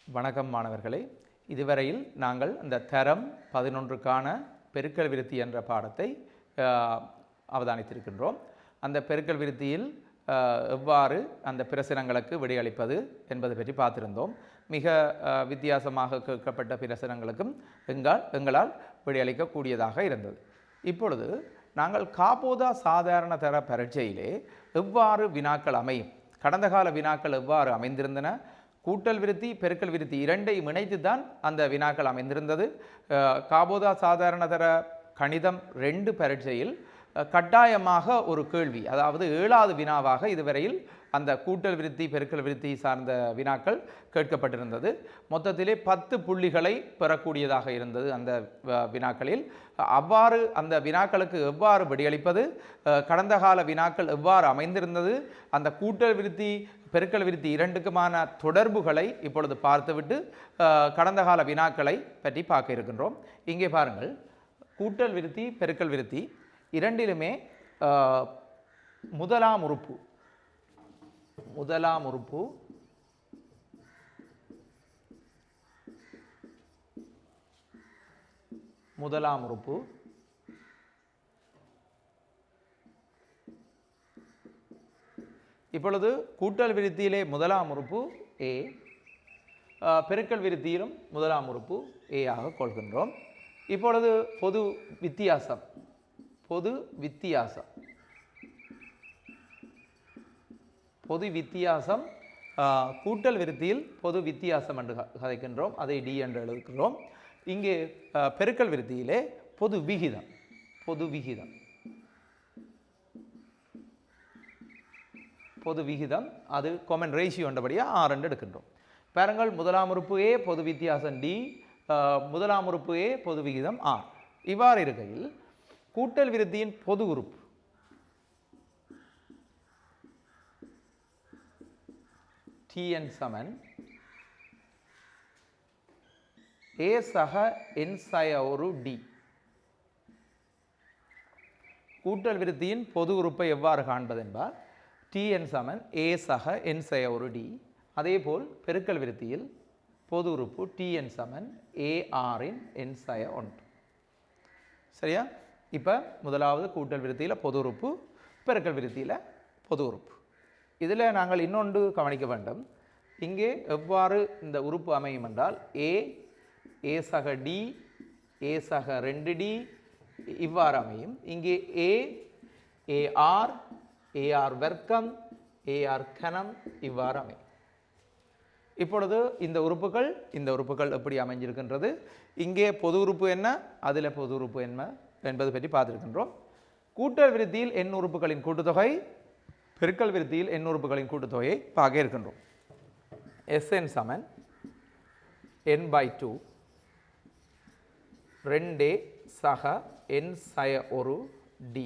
வணக்கம் மாணவர்களே. இதுவரையில் நாங்கள் அந்த தரம் 11க்கான பெருக்கல் விருத்தி என்ற பாடத்தை அவதானித்திருக்கின்றோம். அந்த பெருக்கல் விருத்தியில் எவ்வாறு அந்த பிரசனங்களுக்கு விடையளிப்பது என்பதை பற்றி பார்த்திருந்தோம். மிக வித்தியாசமாக கேட்கப்பட்ட பிரசனங்களுக்கும் எங்களால் விடையளிக்கக்கூடியதாக இருந்தது. இப்பொழுது நாங்கள் காபோதா சாதாரண தர பரீட்சையிலே எவ்வாறு வினாக்கள் அமையும், கடந்த கால வினாக்கள் எவ்வாறு அமைந்திருந்தன, கூட்டல் விருத்தி பெருக்கல் விருத்தி இரண்டையும் இணைத்து தான் அந்த வினாக்கள் அமைந்திருந்தது. காபோதா சாதாரண தர கணிதம் 2 பரீட்சையில் கட்டாயமாக ஒரு கேள்வி, அதாவது 7வது வினாவாக இதுவரையில் அந்த கூட்டல் விருத்தி பெருக்கல் விருத்தி சார்ந்த வினாக்கள் கேட்கப்பட்டிருந்தது. மொத்தத்திலே 10 புள்ளிகளை பெறக்கூடியதாக இருந்தது அந்த வினாக்களில். அவ்வாறு அந்த வினாக்களுக்கு எவ்வாறு விடையளிப்பது, கடந்த கால வினாக்கள் எவ்வாறு அமைந்திருந்தது, அந்த கூட்டல் விருத்தி பெருக்கல் விருத்தி இரண்டுக்குமான தொடர்புகளை இப்பொழுது பார்த்துவிட்டு கடந்த கால வினாக்களை பற்றி பார்க்க இருக்கின்றோம். இங்கே பாருங்கள், கூட்டல் விருத்தி பெருக்கல் விருத்தி இரண்டிலுமே முதலாம் உறுப்பு இப்பொழுது கூட்டல் விருத்தியிலே முதலாம் உறுப்பு ஏ, பெருக்கல் விருத்தியிலும் முதலாம் உறுப்பு ஏ ஆக கொள்கின்றோம். இப்பொழுது பொது வித்தியாசம் கூட்டல் விருத்தியில் பொது வித்தியாசம் என்று கதைக்கின்றோம், அதை டி என்று எழுதுகிறோம். இங்கே பெருக்கல் விருத்தியிலே பொது விகிதம் அது காமன் ரேஷியோ என்றபடியாக 6 என்று எடுக்கின்றோம். பாருங்கள், முதலாம் உறுப்பு ஏ பொது வித்தியாசம் டி, முதலாம் உறுப்பு ஏ பொது விகிதம் 6. இவ்வாறு இருக்கையில் கூட்டல் விருத்தியின் பொது உறுப்பு Tn சமன் A சக n சய ஒரு D. கூட்டல் விருத்தியின் பொது உறுப்பை எவ்வாறு காண்பது என்பால் Tn சமன் A சக n சய ஒரு D. அதேபோல் பெருக்கல் விருத்தியில் பொது உறுப்பு Tn சமன் AR இன் n சய 1. சரியா? இப்போ முதலாவது கூட்டல் விருத்தியில் பொது உறுப்பு, பெருக்கல் விருத்தியில் பொது உறுப்பு. இதில் நாங்கள் இன்னொன்று கவனிக்க வேண்டும். இங்கே எவ்வாறு இந்த உறுப்பு அமையும் என்றால் ஏ சக டி, ஏ சக 2D இவ்வாறு அமையும். இங்கே ஏஆர் வர்க்கம், ஏஆர் கனம் இவ்வாறு அமையும். இப்பொழுது இந்த உறுப்புகள் எப்படி அமைஞ்சிருக்கின்றது, இங்கே பொது உறுப்பு என்ன, அதில் பொது உறுப்பு என்ன என்பது பற்றி பார்த்துருக்கின்றோம். கூட்டல் விருத்தியில் எண் உறுப்புகளின் கூட்டுத்தொகை, பெருக்கல் விருத்தியில் எண் உறுப்புகளின் கூட்டுத்தொகையை பார்க்க இருக்கின்றோம். Sn சமன் n/2 2a சக n சய ஒரு D.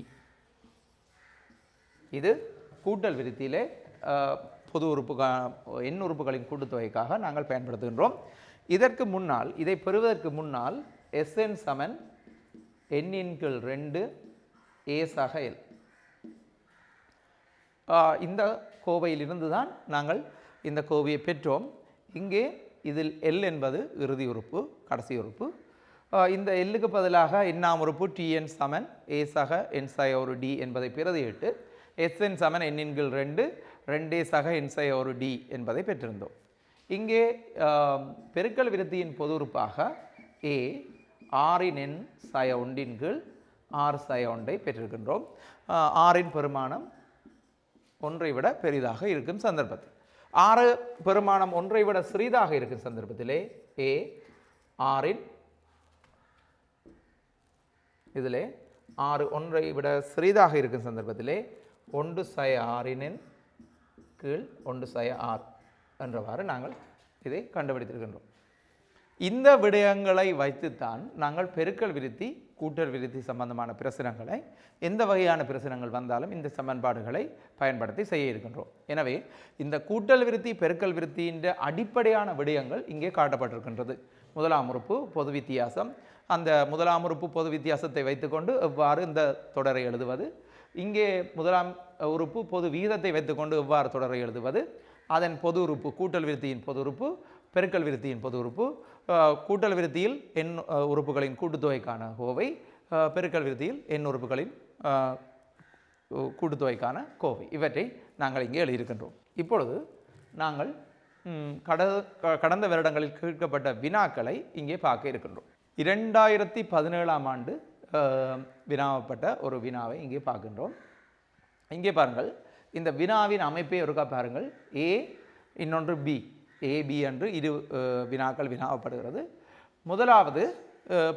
இது கூட்டல் விருத்தியிலே பொது உறுப்பு எண் உறுப்புகளின் கூட்டுத்தொகைக்காக நாங்கள் பயன்படுத்துகின்றோம். இதற்கு முன்னால், இதை பெறுவதற்கு முன்னால் Sn சமன் n/2 a சக l, இந்த கோவையிலிருந்து தான் நாங்கள் இந்த கோவையை பெற்றோம். இங்கே இதில் L என்பது இறுதி உறுப்பு, கடைசி உறுப்பு. இந்த Lக்கு பதிலாக எண்ணாம் உறுப்பு Tn சமன் A சக n சய ஒரு D என்பதை பிரதியிட்டு Sn சமன் n/2 2a சக n சய ஒரு D என்பதை பெற்றிருந்தோம். இங்கே பெருக்கல் விருத்தியின் பொது உறுப்பாக A R இன் n சய 1 R சய 1 பெற்றிருக்கின்றோம். R இன் பெருமானம் 1ஐ விட பெரிதாக இருக்கும் சந்தர்ப்பத்தில், 6 பெருமானம் 1ஐ விட சிறிதாக இருக்கும் சந்தர்ப்பத்திலே A R இன் இதிலே 6 1ஐ விட சிறிதாக இருக்கும் சந்தர்ப்பத்திலே 1 சய R இன் கீழ் 1 சய R என்றவாறு நாங்கள் இதை கண்டுபிடித்திருக்கின்றோம். இந்த விடயங்களை வைத்துத்தான் நாங்கள் பெருக்கல் விருத்தி கூட்டல் விருத்தி சம்பந்தமான பிரசனங்களை, எந்த வகையான பிரசனங்கள் வந்தாலும் இந்த சமன்பாடுகளை பயன்படுத்தி செய்ய இருக்கின்றோம். எனவே இந்த கூட்டல் விருத்தி பெருக்கல் விருத்தியின் அடிப்படையான விடயங்கள் இங்கே காட்டப்பட்டிருக்கின்றது. முதலாம் உறுப்பு பொது வித்தியாசம், அந்த முதலாம் உறுப்பு பொது வித்தியாசத்தை வைத்துக்கொண்டு எவ்வாறு இந்த தொடரை எழுதுவது, இங்கே முதலாம் உறுப்பு பொது விகிதத்தை வைத்துக்கொண்டு எவ்வாறு தொடரை எழுதுவது, அதன் பொது உறுப்பு கூட்டல் விருத்தியின் பொது உறுப்பு பெருக்கல் விருத்தியின் பொது உறுப்பு, கூட்டல் விருத்தியில் எண் உறுப்புகளின் கூட்டுத்தொகைக்கான கோவை, பெருக்கல் விருத்தியில் எண் உறுப்புகளின் கூட்டுத்தொகைக்கான கோவை. இவற்றை நாங்கள் இங்கே எழுதியிருக்கின்றோம். இப்பொழுது நாங்கள் கடந்த வருடங்களில் கேட்கப்பட்ட வினாக்களை இங்கே பார்க்க இருக்கின்றோம். 2017ஆம் ஆண்டு வினாவப்பட்ட ஒரு வினாவை இங்கே பார்க்கின்றோம். இங்கே பாருங்கள், இந்த வினாவின் அமைப்பை ஒருக்கா பாருங்கள். ஏ, இன்னொன்று பி, ஏபி என்று இரு வினாக்கள் வினாவப்படுகிறது. முதலாவது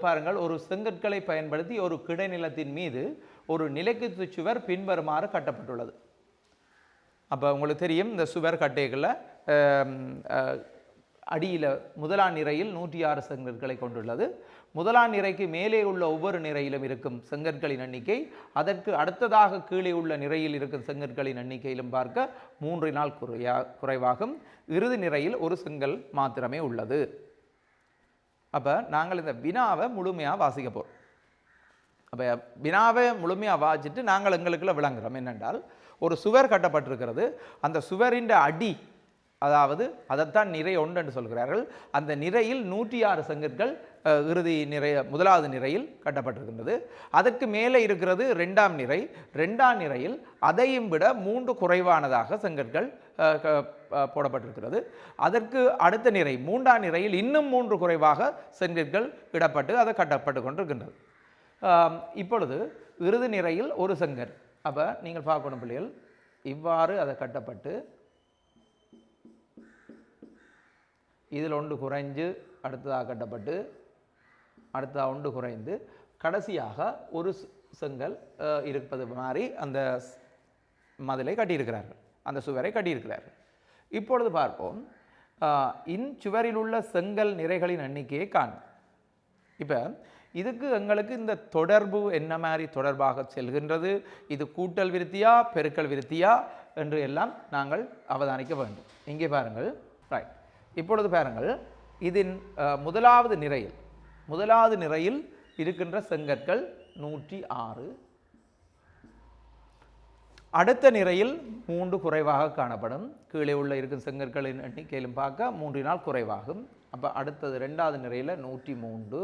பாருங்கள், ஒரு செங்கற்களை பயன்படுத்தி ஒரு கிடைநிலத்தின் மீது ஒரு நிலைக்குத்து சுவர் பின்வருமாறு கட்டப்பட்டுள்ளது. அப்போ உங்களுக்கு தெரியும், இந்த சுவர் கட்டைகளில் அடியில் முதலாம் நிறையில் 106 செங்கற்களை கொண்டுள்ளது. முதலாம் நிறைக்கு மேலே உள்ள ஒவ்வொரு நிறையிலும் இருக்கும் செங்கற்களின் எண்ணிக்கை அதற்கு அடுத்ததாக கீழே உள்ள நிறையில் இருக்கும் செங்கற்களின் எண்ணிக்கையிலும் பார்க்க 3 குறைவாகும். இறுதி நிறையில் ஒரு செங்கல் மாத்திரமே உள்ளது. அப்போ நாங்கள் இந்த வினாவை முழுமையாக வாசிக்க போகிறோம். அப்போ வினாவை முழுமையாக வாசிச்சுட்டு நாங்கள் எங்களுக்குள்ள விளங்குறோம் என்னென்றால், ஒரு சுவர் கட்டப்பட்டிருக்கிறது. அந்த சுவரின் அடி, அதாவது அதைத்தான் நிறை 1 என்று சொல்கிறார்கள். அந்த நிறையில் 106 செங்கற்கள் இறுதி நிறைய முதலாவது நிறையில் கட்டப்பட்டிருக்கின்றது. அதற்கு மேலே இருக்கிறது 2ஆம் நிறை. 2ஆம் நிறையில் அதையும் விட 3 குறைவானதாக செங்கற்கள் போடப்பட்டிருக்கிறது. அதற்கு அடுத்த நிறை 3ஆம் நிறையில் இன்னும் 3 குறைவாக செங்கற்கள் இடப்பட்டு அதை கட்டப்பட்டு கொண்டிருக்கின்றது. இப்பொழுது இறுதி நிறையில் ஒரு செங்கல். அப்போ நீங்கள் பார்க்கணும் பிள்ளைகள், இவ்வாறு அதை கட்டப்பட்டு இதில் 1 குறைஞ்சு அடுத்ததாக கட்டப்பட்டு அடுத்ததாக 1 குறைந்து கடைசியாக ஒரு செங்கல் இருப்பது மாதிரி அந்த மதிலை கட்டியிருக்கிறார்கள், அந்த சுவரை கட்டியிருக்கிறார்கள். இப்பொழுது பார்ப்போம், இச்சுவரில் உள்ள செங்கல் நிறைகளின் எண்ணிக்கையை காணும். இப்போ இதுக்கு எங்களுக்கு இந்த தொடர்பு என்ன மாதிரி தொடர்பாக செல்கின்றது, இது கூட்டல் விருத்தியா பெருக்கல் விருத்தியா என்று எல்லாம் நாங்கள் அவதானிக்க வேண்டும். இங்கே பாருங்கள், ரைட். இப்பொழுது பாருங்கள், இதன் முதலாவது நிறையில் இருக்கின்ற செங்கற்கள் 106. அடுத்த நிறையில் 3 குறைவாக காணப்படும். கீழே உள்ள இருக்கும் செங்கற்களின் எண்ணிக்கையிலும் பார்க்க 3 குறைவாகும். அப்போ அடுத்தது 2வது நிறையில் 103,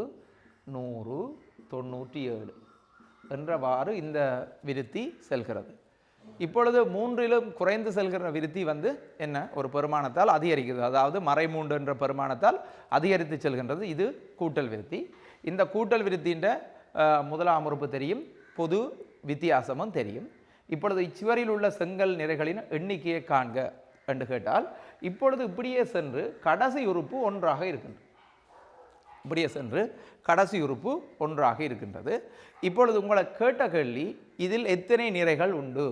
100, 97 என்றவாறு இந்த விருத்தி செல்கிறது. இப்பொழுது 3லும் குறைந்து செல்கிற விருத்தி என்ன, ஒரு பெருமானத்தால் அதிகரிக்கிறது. அதாவது மறை 3 என்ற பெருமானத்தால் அதிகரித்து செல்கின்றது. இது கூட்டல் விருத்தி. இந்த கூட்டல் விருத்தின்ற முதலாம் உறுப்பு தெரியும், பொது வித்தியாசமும் தெரியும். இப்பொழுது இச்சுவரில் உள்ள செங்கல் நிறைகளின் எண்ணிக்கையை காண்க என்று கேட்டால், இப்பொழுது இப்படியே சென்று கடைசி உறுப்பு 1ஆக இருக்கின்றது. இப்படியே சென்று கடைசி உறுப்பு 1ஆக இருக்கின்றது. இப்பொழுது உங்களை கேட்ட கேள்வி, இதில் எத்தனை நிறைகள் உண்டு,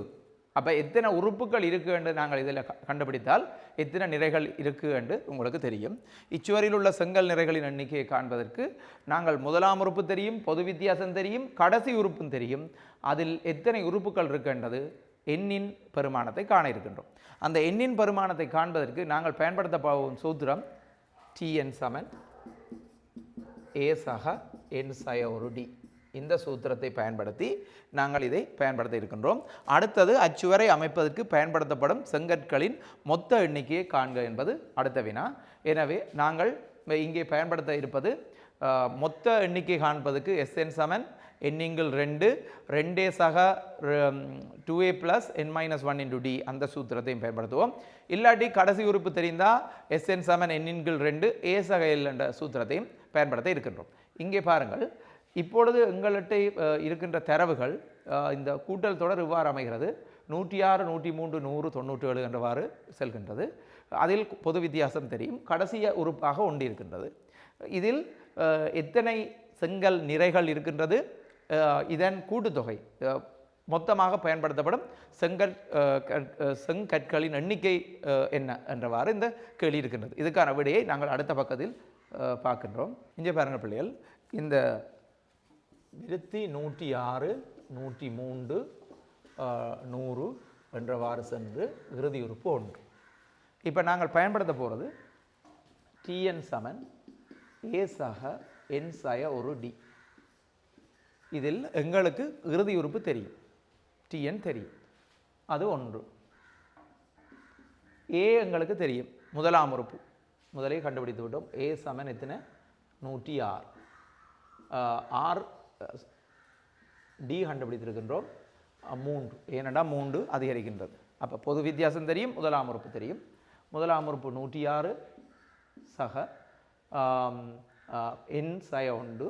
அப்போ எத்தனை உறுப்புகள் இருக்கு என்று நாங்கள் இதில் கண்டுபிடித்தால் எத்தனை நிறைகள் இருக்கு என்று உங்களுக்கு தெரியும். இச்சுவரில் உள்ள செங்கல் நிறைகளின் எண்ணிக்கையை காண்பதற்கு நாங்கள் முதலாம் உறுப்பு தெரியும், பொது வித்தியாசம் தெரியும், கடைசி உறுப்பும் தெரியும். அதில் எத்தனை உறுப்புகள் இருக்கின்றது எண்ணின் பெருமானத்தை காண இருக்கின்றோம். அந்த எண்ணின் பெருமானத்தை காண்பதற்கு நாங்கள் பயன்படுத்த போகும் சூத்திரம் Tn சமன் A சக n சய ஒரு D. இந்த சூத்திரத்தை பயன்படுத்தி நாங்கள் இதை பயன்படுத்த இருக்கின்றோம். அடுத்தது அச்சுவரை அமைப்பதற்கு பயன்படுத்தப்படும் செங்கற்களின் மொத்த எண்ணிக்கையை காண்க என்பது அடுத்த வினா. எனவே நாங்கள் இங்கே பயன்படுத்த இருப்பது மொத்த எண்ணிக்கை காண்பதற்கு Sn சமன் n × 2 சக 2a + n-1 × d அந்த சூத்திரத்தையும் பயன்படுத்துவோம். இல்லாட்டி கடைசி உறுப்பு தெரிந்தால் Sn சமன் n × 2 a சக l என்ற சூத்திரத்தையும் பயன்படுத்த இருக்கின்றோம். இங்கே பாருங்கள், இப்பொழுது எங்கள்கிட்ட இருக்கின்ற தரவுகள் இந்த கூட்டல் தொடர் இவ்வாறு அமைகிறது. 106, 103, 100, 97 என்றவாறு செல்கின்றது. அதில் பொது வித்தியாசம் தெரியும். கடைசிய உறுப்பாக ஒன்று இருக்கின்றது. இதில் எத்தனை செங்கல் நிறைகள் இருக்கின்றது, இதன் கூட்டுத்தொகை, மொத்தமாக பயன்படுத்தப்படும் செங்கற்களின் எண்ணிக்கை என்ன என்றவாறு இந்த கேள்வி இருக்கின்றது. இதுக்கான விடையை நாங்கள் அடுத்த பக்கத்தில் பார்க்கின்றோம். இங்கே பாருங்கள் பிள்ளைகள், இந்த விருத்தி 106, 103, 100 என்றவாறு சென்று இறுதி உறுப்பு 1. இப்போ நாங்கள் பயன்படுத்த போகிறது Tn சமன் A சக n சய ஒரு D. இதில் எங்களுக்கு இறுதி உறுப்பு தெரியும், Tn தெரியும், அது 1. A எங்களுக்கு தெரியும், முதலாம் உறுப்பு முதலே கண்டுபிடித்து விட்டோம். ஏ சமன் எத்தனை 106. ஆர் டி கண்டுபிடித்திருக்கின்றோம் 3. ஏனெண்டா 3 அதிகரிக்கின்றது. அப்போ பொது வித்தியாசம் தெரியும், முதலாம் உறுப்பு தெரியும். முதலாம் உறுப்பு 106 சக என் சய உண்டு.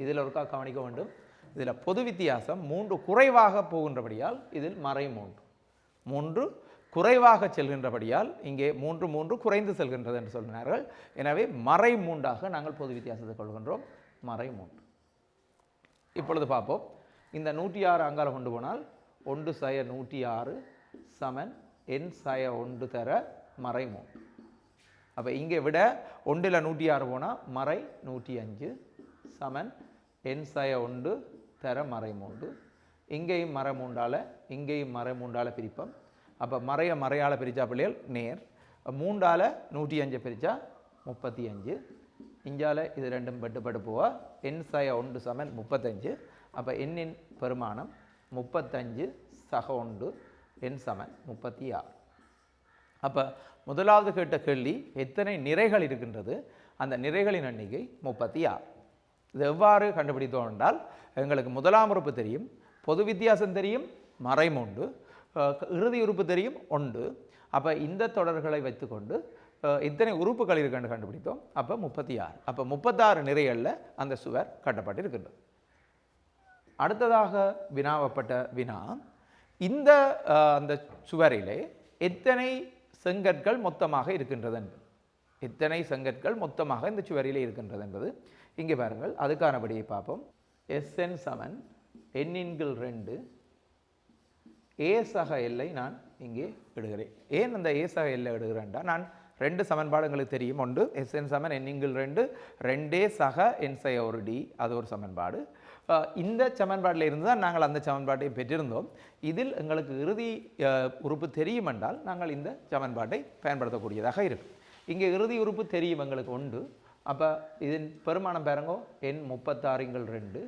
இதில் ஒருக்கா கவனிக்க வேண்டும், இதில் பொது வித்தியாசம் 3 குறைவாக போகின்றபடியால் இதில் மறை 3 குறைவாக செல்கின்றபடியால் இங்கே 3 குறைந்து செல்கின்றது என்று சொல்கிறார்கள். எனவே மறை 3ஆக நாங்கள் பொது வித்தியாசத்தை கொள்கின்றோம், மறை 3. இப்பொழுது பார்ப்போம். இந்த 106 அங்கால கொண்டு போனால் 1 சய 106 சமன் என் சய 1 தர மறை 3. அப்போ இங்கே விட 1ல் 106 போனால் மறை 105 சமன் என் சய 1 தர மறை 3. இங்கேயும் மறை 3ஆல் இங்கேயும் மறை 3ஆல் பிரிப்போம். அப்போ மறையால் பிரித்தா பிள்ளைகள் நேர், 3ஆல் 105 பிரித்தா 35. இஞ்சால இது ரெண்டும் பட்டு போவா என் சய 1 சமன் 35. அப்போ எண்ணின் பெருமானம் 35 சக 1 என் சமன் 36. அப்போ முதலாவது கேட்ட கேள்வி எத்தனை நிறைகள் இருக்கின்றது, அந்த நிறைகளின் எண்ணிக்கை 36. இது எவ்வாறு கண்டுபிடித்தோம் என்றால் எங்களுக்கு முதலாம் உறுப்பு தெரியும், பொது வித்தியாசம் தெரியும் மறை 3, இறுதி உறுப்பு தெரியும் 1. அப்போ இந்த தொடர்களை வைத்துக்கொண்டு இத்தனை உறுப்புகள் இருக்குன்னு கண்டுபிடித்தோம். அப்போ 36. அப்போ 36 நிறைகளில் அந்த சுவர் கட்டப்பட்டிருக்கின்றது. அடுத்ததாக வினாவப்பட்ட வினா, இந்த அந்த சுவரிலே எத்தனை செங்கற்கள் மொத்தமாக இருக்கின்றது என்பது, எத்தனை செங்கற்கள் மொத்தமாக இந்த சுவரிலே இருக்கின்றது என்பது இங்கே பாருங்கள். அதுக்கானபடியை பார்ப்போம். எஸ்என் சமன் எண்ணின்கள் 2 ஏ சக எல்லை நான் இங்கே இடுகிறேன். ஏன் அந்த ஏ சக எல்லை இடுகிறேன்டா, நான் 2 சமன்பாடு எங்களுக்கு தெரியும். ஒன்று எஸ்என் சமன் எண்ணின்கள் 2 2 சக என் சய 1 டி, அது ஒரு சமன்பாடு. இந்த சமன்பாட்டில் இருந்து தான் நாங்கள் அந்த சமன்பாட்டை பெற்றிருந்தோம். இதில் எங்களுக்கு இறுதி உறுப்பு தெரியும் என்றால் நாங்கள் இந்த சமன்பாட்டை பயன்படுத்தக்கூடியதாக இருக்கும். இங்கே இறுதி உறுப்பு தெரியும் எங்களுக்கு 1. அப்போ இதன் பெருமானம் பாருங்கோ, எண் 36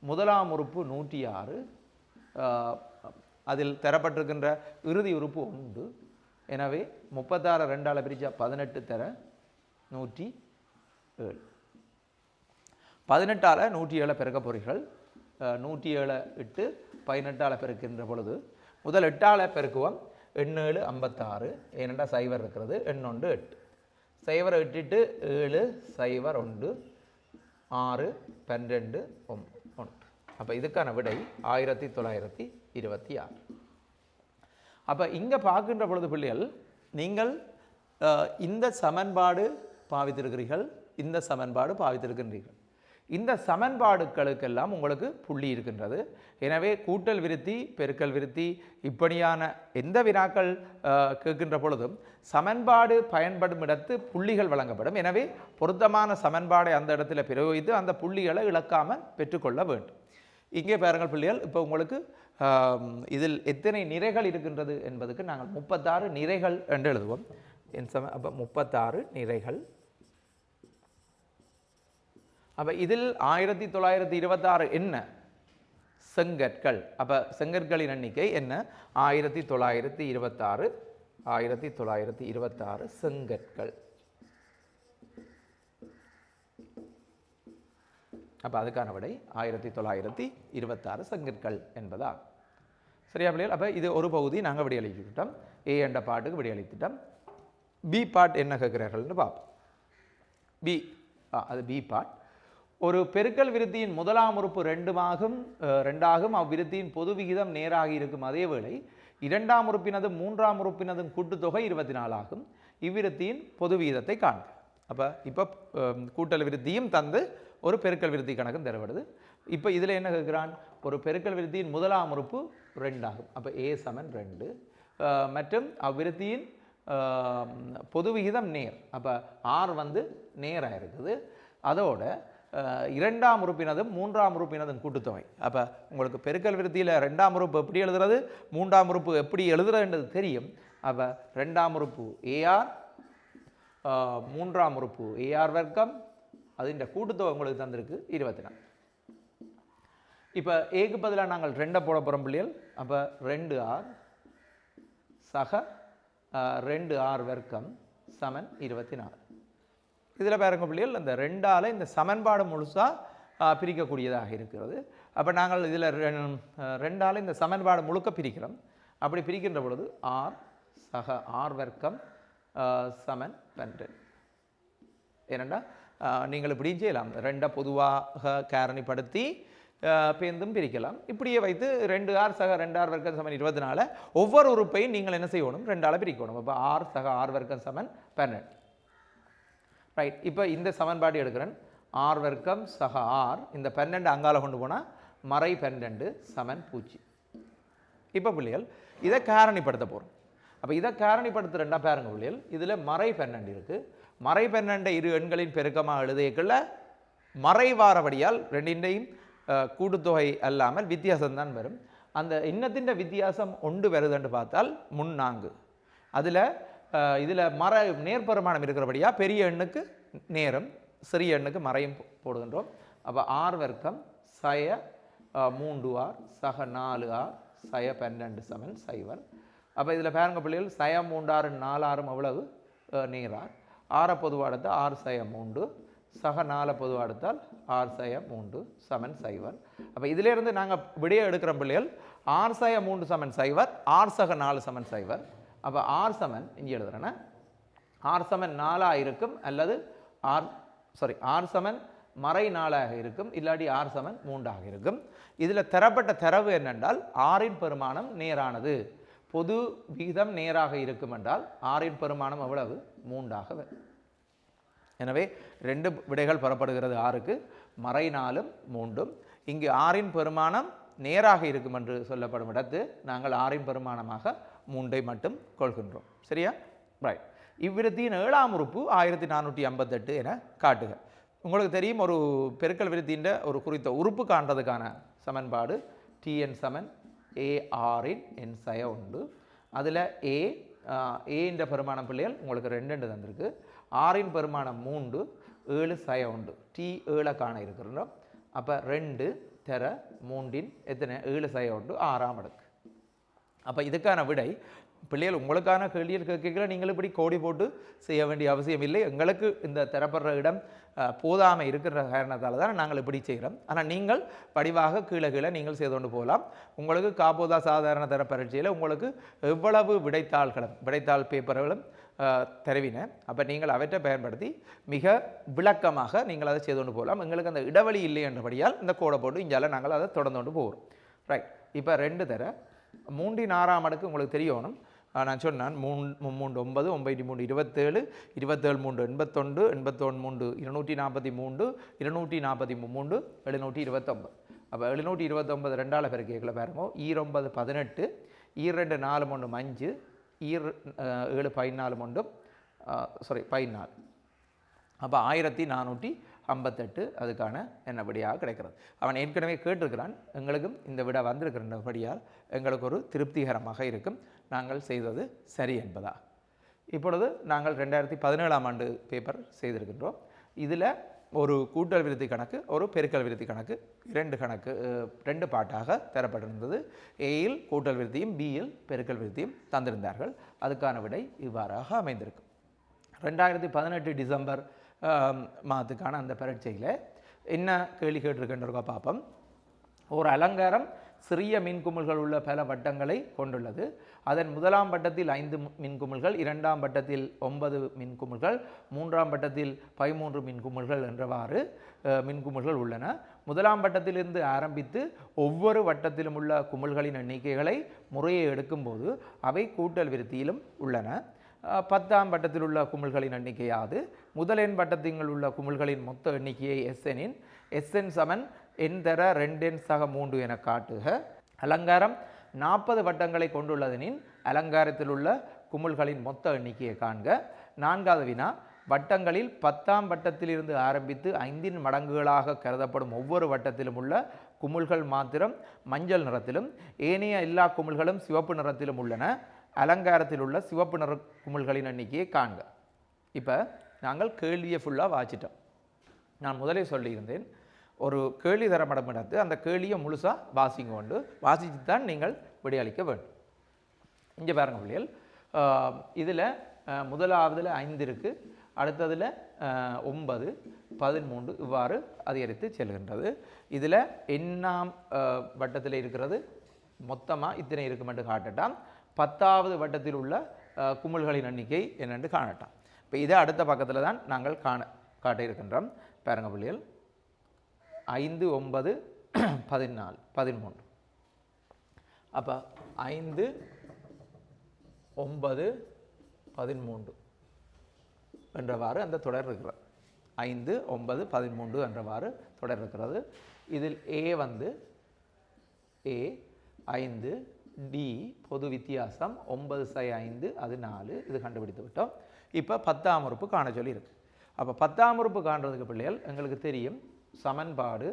முதலாம் உறுப்பு 106, அதில் தரப்பட்டிருக்கின்ற இறுதி உறுப்பு 1. எனவே 36 2ஆல் பிரித்தா 18 தர 107. 18ஆல் 107 பெருக்க போறீர்கள். 107 இட்டு 18ஆல் பெருக்கின்ற பொழுது முதல் 8ஆல் பெருக்குவோம். 8 7 56, ஏனெண்டா சைவர் இருக்கிறது. 8 8 சைவரை இட்டுட்டு 7 0 1 6 12 1. அப்போ இதுக்கான விடை 1926. அப்போ இங்கே பார்க்கின்ற பொழுது பிள்ளைகள், நீங்கள் இந்த சமன்பாடு பாவித்திருக்கிறீர்கள், இந்த சமன்பாடு பாவித்திருக்கின்றீர்கள். இந்த சமன்பாடுகளுக்கெல்லாம் உங்களுக்கு புள்ளி இருக்கின்றது. எனவே கூட்டல் விருத்தி பெருக்கல் விருத்தி இப்படியான எந்த வினாக்கள் கேட்கின்ற பொழுதும் சமன்பாடு பயன்படும் இடத்து புள்ளிகள் வழங்கப்படும். எனவே பொருத்தமான சமன்பாடை அந்த இடத்துல பிரயோகித்து அந்த புள்ளிகளை இழக்காமல் பெற்றுக்கொள்ள வேண்டும். இங்கே பாருங்கள் பிள்ளைகள், இப்போ உங்களுக்கு இதில் எத்தனை நிறைகள் இருக்கின்றது என்பதுக்கு நாங்கள் 36 நிறைகள் என்று எழுதுவோம். அப்போ 36 நிறைகள். அப்போ இதில் 1926 என்ன செங்கற்கள். அப்போ செங்கற்களின் எண்ணிக்கை என்ன 1926 செங்கற்கள். அப்போ அதுக்கான விடை 1926 செங்கற்கள் என்பதா. சரியா பிள்ளைகள்? அப்போ இது ஒரு பகுதி நாங்கள் விடையளிச்சுட்டோம். ஏ என்ற பாட்டுக்கு விடையளித்துட்டோம். பி பாட் என்ன கேட்கிறார்கள்னு பார்ப்போம். அது பி பாட். ஒரு பெருக்கல் விருத்தியின் முதலாம் உறுப்பு 2ஆகும். அவ்விருத்தியின் பொது விகிதம் நேராக இருக்கும். அதே வேளை இரண்டாம் உறுப்பினதும் மூன்றாம் உறுப்பினதும் கூட்டுத்தொகை 24 ஆகும். இவ்விருத்தியின் பொது விகிதத்தை காண்க. அப்போ இப்போ கூட்டல் விருத்தியும் தந்து ஒரு பெருக்கல் விருத்தி கணக்கும் தரப்படுது. இப்போ இதில் என்ன கேட்குறான், ஒரு பெருக்கல் விருத்தியின் முதலாம் உறுப்பு 2 ஆகும். அப்போ ஏ சமன் 2 மற்றும் அவ்விருத்தியின் பொது விகிதம் நேர். அப்போ ஆர் நேராக இருக்குது. அதோட இரண்டாம் உறுப்பினதும் மூன்றாம் உறுப்பினதும் கூட்டுத்தொகை. அப்போ உங்களுக்கு பெருக்கல் விருத்தியில் ரெண்டாம் உறுப்பு எப்படி எழுதுறது, மூன்றாம் உறுப்பு எப்படி எழுதுறதுன்றது தெரியும். அப்போ ரெண்டாம் உறுப்பு ஏஆர், மூன்றாம் உறுப்பு ஏஆர் வர்க்கம், அதுன்ற கூட்டுத்தொகை உங்களுக்கு தந்திருக்கு 24. இப்போ ஏக்கு பதிலாக நாங்கள் 2 போட போகிறோம் பிள்ளைகள். அப்போ 2R சக 2R வர்க்கம் சமன் 24. இதில் பாருங்க பிள்ளைகள் இந்த ரெண்டால் இந்த சமன்பாடு முழுசாக பிரிக்கக்கூடியதாக இருக்கிறது. அப்போ நாங்கள் இதில் ரெண்டால் இந்த சமன்பாடு முழுக்க பிரிக்கிறோம். அப்படி பிரிக்கின்ற பொழுது ஆர் சக ஆர் வர்க்கம் சமன் 12. ஏனெண்டா நீங்கள் இப்படியும் செய்யலாம், ரெண்டை பொதுவாக காரணிப்படுத்தி பேருந்தும் பிரிக்கலாம். இப்படியே வைத்து 2r சக 2r வர்க்கம் சமன் 24 ஒவ்வொரு உறுப்பையும் நீங்கள் என்ன செய்யணும், ரெண்டால் பிரிக்கணும். அப்போ ஆர் சக ஆர் வர்க்கம் சமன் 12. ரைட். இப்போ இந்த சமன்பாடு எடுக்கிறேன். ஆர் வர்க்கம் சக ஆர், இந்த 12 அங்கால கொண்டு போனால் மறை 12 சமன் 0. இப்போ பிள்ளைகள் இதை காரணிப்படுத்த போகிறோம். அப்போ இதை காரணிப்படுத்துகிறேன்டா பாருங்க பிள்ளைகள், இதில் மறை 12 இருக்குது. மறை 12 இரு எண்களின் பெருக்கமாக எழுதியக்குள்ள மறைவாரபடியால் ரெண்டின்றையும் கூட்டுத்தொகை அல்லாமல் வித்தியாசம்தான் வரும். அந்த இன்னத்தின் வித்தியாசம் ஒன்று வருதுன்னு பார்த்தால் 3 அதில் இதில் நேர்பெருமானம் இருக்கிறபடியாக பெரிய எண்ணுக்கு நேரம், சிறிய எண்ணுக்கு மறையும் போடுகின்றோம். அப்போ ஆர் வர்க்கம் சய 3r சக 4r சய 12 சமன் 0. அப்போ இதில் பாருங்க பிள்ளைகள் சய 3r 4r எவ்வளவு நேரார், ஆரை பொதுவாக எடுத்தால் ஆர் சய 3 சக 4 பொதுவாக எடுத்தால் ஆர் சய 3 சமன் 0. அப்போ இதிலேருந்து நாங்கள் விடையை எடுக்கிற பிள்ளைகள் ஆர் சய 3 சமன் 0, ஆர் சக 4 சமன் 0. அப்போ ஆர் சமன் இங்கே எழுதுறேன்னா ஆர் சமன் 4 இருக்கும், அல்லது ஆர் சமன் மறை 4 இருக்கும், இல்லாட்டி ஆர் சமன் 3 இருக்கும். இதில் தரப்பட்ட தரவு என்னென்றால் ஆரின் பெருமானம் நேரானது, பொது விகிதம் நேராக இருக்கும் என்றால் ஆரின் பெருமானம் எவ்வளவு 3 வரும். எனவே 2 விடைகள் பெறப்படுகிறது ஆருக்கு, மறை 4 3. இங்கு ஆரின் பெருமானம் நேராக இருக்கும் என்று சொல்லப்படும் இடத்து நாங்கள் ஆரின் பெருமானமாக 3 மட்டும் கொள்கின்றோம். சரியா? ரைட். இவ்விருத்தியின் 7ஆம் உறுப்பு 1458 என காட்டுக. உங்களுக்கு தெரியும், ஒரு பெருக்கல் விருத்தியின் ஒரு குறித்த உறுப்பு காண்றதுக்கான சமன்பாடு டிஎன் சமன் ஏஆரின் என் சய உண்டு. அதில் ஏன்ற பெருமானம் பிள்ளைகள் உங்களுக்கு 2 தந்திருக்கு. ஆரின் பெருமானம் 3, 7 சய உண்டு. டி 7 காண இருக்கிறோம். அப்போ 2 தர 3 எத்தனை 7 சய உண்டு 6ஆம் அடுக்கு. அப்போ இதுக்கான விடை பிள்ளைகள் உங்களுக்கான கேள்வியில் கேட்கல நீங்கள் இப்படி கோடி போட்டு செய்ய வேண்டிய அவசியம் இல்லை. எங்களுக்கு இந்த தரப்படுற இடம் போதாமல் இருக்கிற காரணத்தால் தான் நாங்கள் இப்படி செய்கிறோம். ஆனால் நீங்கள் படிவாக கீழே நீங்கள் செய்து கொண்டு போகலாம். உங்களுக்கு காப்போதா சாதாரண தர பரீட்சையில் உங்களுக்கு எவ்வளவு விடைத்தாள் பேப்பர்களும் தருவின. அப்போ நீங்கள் அவற்றை பயன்படுத்தி மிக விளக்கமாக நீங்கள் அதை செய்து கொண்டு போகலாம். எங்களுக்கு அந்த இடைவெளி இல்லை என்றபடியால் இந்த கோடை போட்டு இங்கால நாங்கள் அதை தொடர்ந்து கொண்டு போகிறோம். ரைட். இப்போ 2 தர 3 6ஆம் அடுக்கு உங்களுக்கு தெரியணும். நான் சொன்னேன் 3 9 9 3 27 27 3 81 81 3 243 243 729. அப்போ 729 2ஆல் பெருக்கல பாருங்க. 9 18 2 4 3 5 7 14 3 14. அப்போ 1458 அதுக்கான என்ன விடையாக கிடைக்கிறது. அவன் ஏற்கனவே கேட்டிருக்கிறான், எங்களுக்கும் இந்த விடை வந்திருக்கிறபடியால் எங்களுக்கு ஒரு திருப்திகரமாக இருக்கும், நாங்கள் செய்தது சரி என்பதா. இப்பொழுது நாங்கள் 2017ஆம் ஆண்டு பேப்பர் செய்திருக்கின்றோம். இதில் ஒரு கூட்டல் விருத்தி கணக்கு, ஒரு பெருக்கல் விருத்தி கணக்கு, 2 பாட்டாக தரப்பட்டிருந்தது. ஏயில் கூட்டல் விருத்தியும் பியில் பெருக்கல் விருத்தியும் தந்திருந்தார்கள். அதுக்கான விடை இவ்வாறாக அமைந்திருக்கும். 2018 டிசம்பர் மாதத்துக்கான அந்த பரீட்சையில் என்ன கேள்வி கேட்டிருக்கின்றோம் பார்ப்போம். ஒரு அலங்காரம் சிறிய மின்குமிழ்கள் உள்ள பல வட்டங்களை கொண்டுள்ளது. அதன் 1ஆம் வட்டத்தில் 5 மின்குமிழ்கள், 2ஆம் வட்டத்தில் 9 மின்குமிழ்கள், 3ஆம் வட்டத்தில் 13 மின்குமிழ்கள் என்றவாறு மின்குமிழ்கள் உள்ளன. 1ஆம் வட்டத்திலிருந்து ஆரம்பித்து ஒவ்வொரு வட்டத்திலும் உள்ள குமிழ்களின் எண்ணிக்கைகளை முறையை எடுக்கும்போது அவை கூட்டல் விருத்தியிலும் உள்ளன. 10ஆம் வட்டத்தில் உள்ள குமிழ்களின் எண்ணிக்கையாவது முதலெண் வட்டத்தில் உள்ள குமிழ்களின் மொத்த எண்ணிக்கையை எஸ்எனின் எஸ்என் சமன் எண் தர 2n சக 3 என காட்டுக. அலங்காரம் 40 வட்டங்களை கொண்டுள்ளதெனின் அலங்காரத்தில் உள்ள குமிழ்களின் மொத்த எண்ணிக்கையை காண்க. 4வது வினா, வட்டங்களில் 10ஆம் வட்டத்திலிருந்து ஆரம்பித்து 5 மடங்குகளாக கருதப்படும் ஒவ்வொரு வட்டத்திலும் உள்ள குமிழ்கள் மாத்திரம் மஞ்சள் நிறத்திலும் ஏனைய எல்லா குமிழ்களும் சிவப்பு நிறத்திலும் உள்ளன. அலங்காரத்தில் உள்ள சிவப்பு நிற குமிழ்களின் எண்ணிக்கையை காண்க. இப்போ நாங்கள் கேள்வியை ஃபுல்லாக வாசிட்டோம். நான் முதலே சொல்லியிருந்தேன், ஒரு கேள்வி தரப்படம் எடுத்து அந்த கேள்வியை முழுசாக வாசிங்க கொண்டு வாசித்து தான் நீங்கள் விடையளிக்க வேண்டும். இங்கே பாருங்க பிள்ளைகள், இதில் முதலாவதில் 5 இருக்குது, அடுத்ததில் 9, 13 இவ்வாறு அதிகரித்து செல்கின்றது. இதில் எண்ணாம் வட்டத்தில் இருக்கிறது மொத்தமாக இத்தனை இருக்கும் என்று காட்டட்டாம். 10வது வட்டத்தில் உள்ள குமிழ்களின் எண்ணிக்கை என்னென்று காணட்டாம். இப்போ இதை அடுத்த பக்கத்தில் தான் நாங்கள் காட்ட இருக்கின்றோம். பாருங்க பிள்ளைகள், 5, 9, 14, 13. அப்போ 5, 9, 13 என்றவாறு அந்த தொடர் இருக்கிறது. 5, 9, 13 என்றவாறு தொடர் இருக்கிறது. இதில் A வந்து A 5, D பொது வித்தியாசம் 9 5 அது 4, இது கண்டுபிடித்து விட்டோம். இப்போ 10ஆம் உறுப்பு காண சொல்லி இருக்கு. அப்போ 10ஆம் உறுப்பு காண்றதுக்கு பிள்ளைகள் எங்களுக்கு தெரியும் சமன்பாடு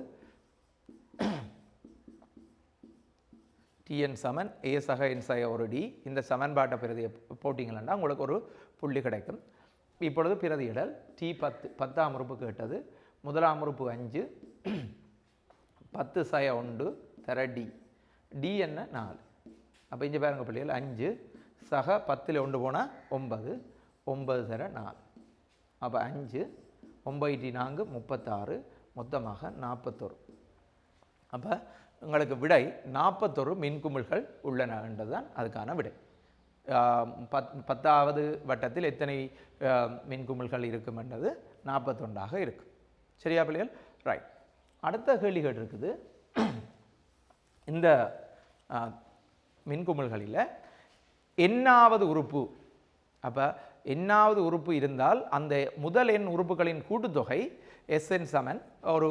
Tn சமன் A சக n சக ஒரு D. இந்த சமன்பாட்டை பிரதியை போட்டிங்கன்னா உங்களுக்கு ஒரு புள்ளி கிடைக்கும். இப்பொழுது பிரதியிடல் T10 10ஆம் உறுப்பு கேட்டது. முதலாம் உறுப்பு 5, 10 சக 1 தர D. D என்ன 4. அப்போ இங்கே பாருங்க பிள்ளைகள் 5 சக 10ல் 1 போனால் 9, 9 தர 4. அப்போ 5, 9 4 36, மொத்தமாக 41. அப்போ உங்களுக்கு விடை 41 மின்குமிழ்கள் உள்ளன என்றுதான் அதுக்கான விடை. 10வது வட்டத்தில் எத்தனை மின்குமிழ்கள் இருக்கும் என்றது 41ஆக இருக்கும். சரியா பிள்ளைகள்? ரைட். அடுத்த கேள்வி கேட்டிருக்குது, இந்த மின்குமிழ்களில் எண்ணாவது உறுப்பு, அப்போ எண்ணாவது உறுப்பு இருந்தால் அந்த முதல் எண் உறுப்புகளின் கூட்டுத்தொகை Sn சமன் ஒரு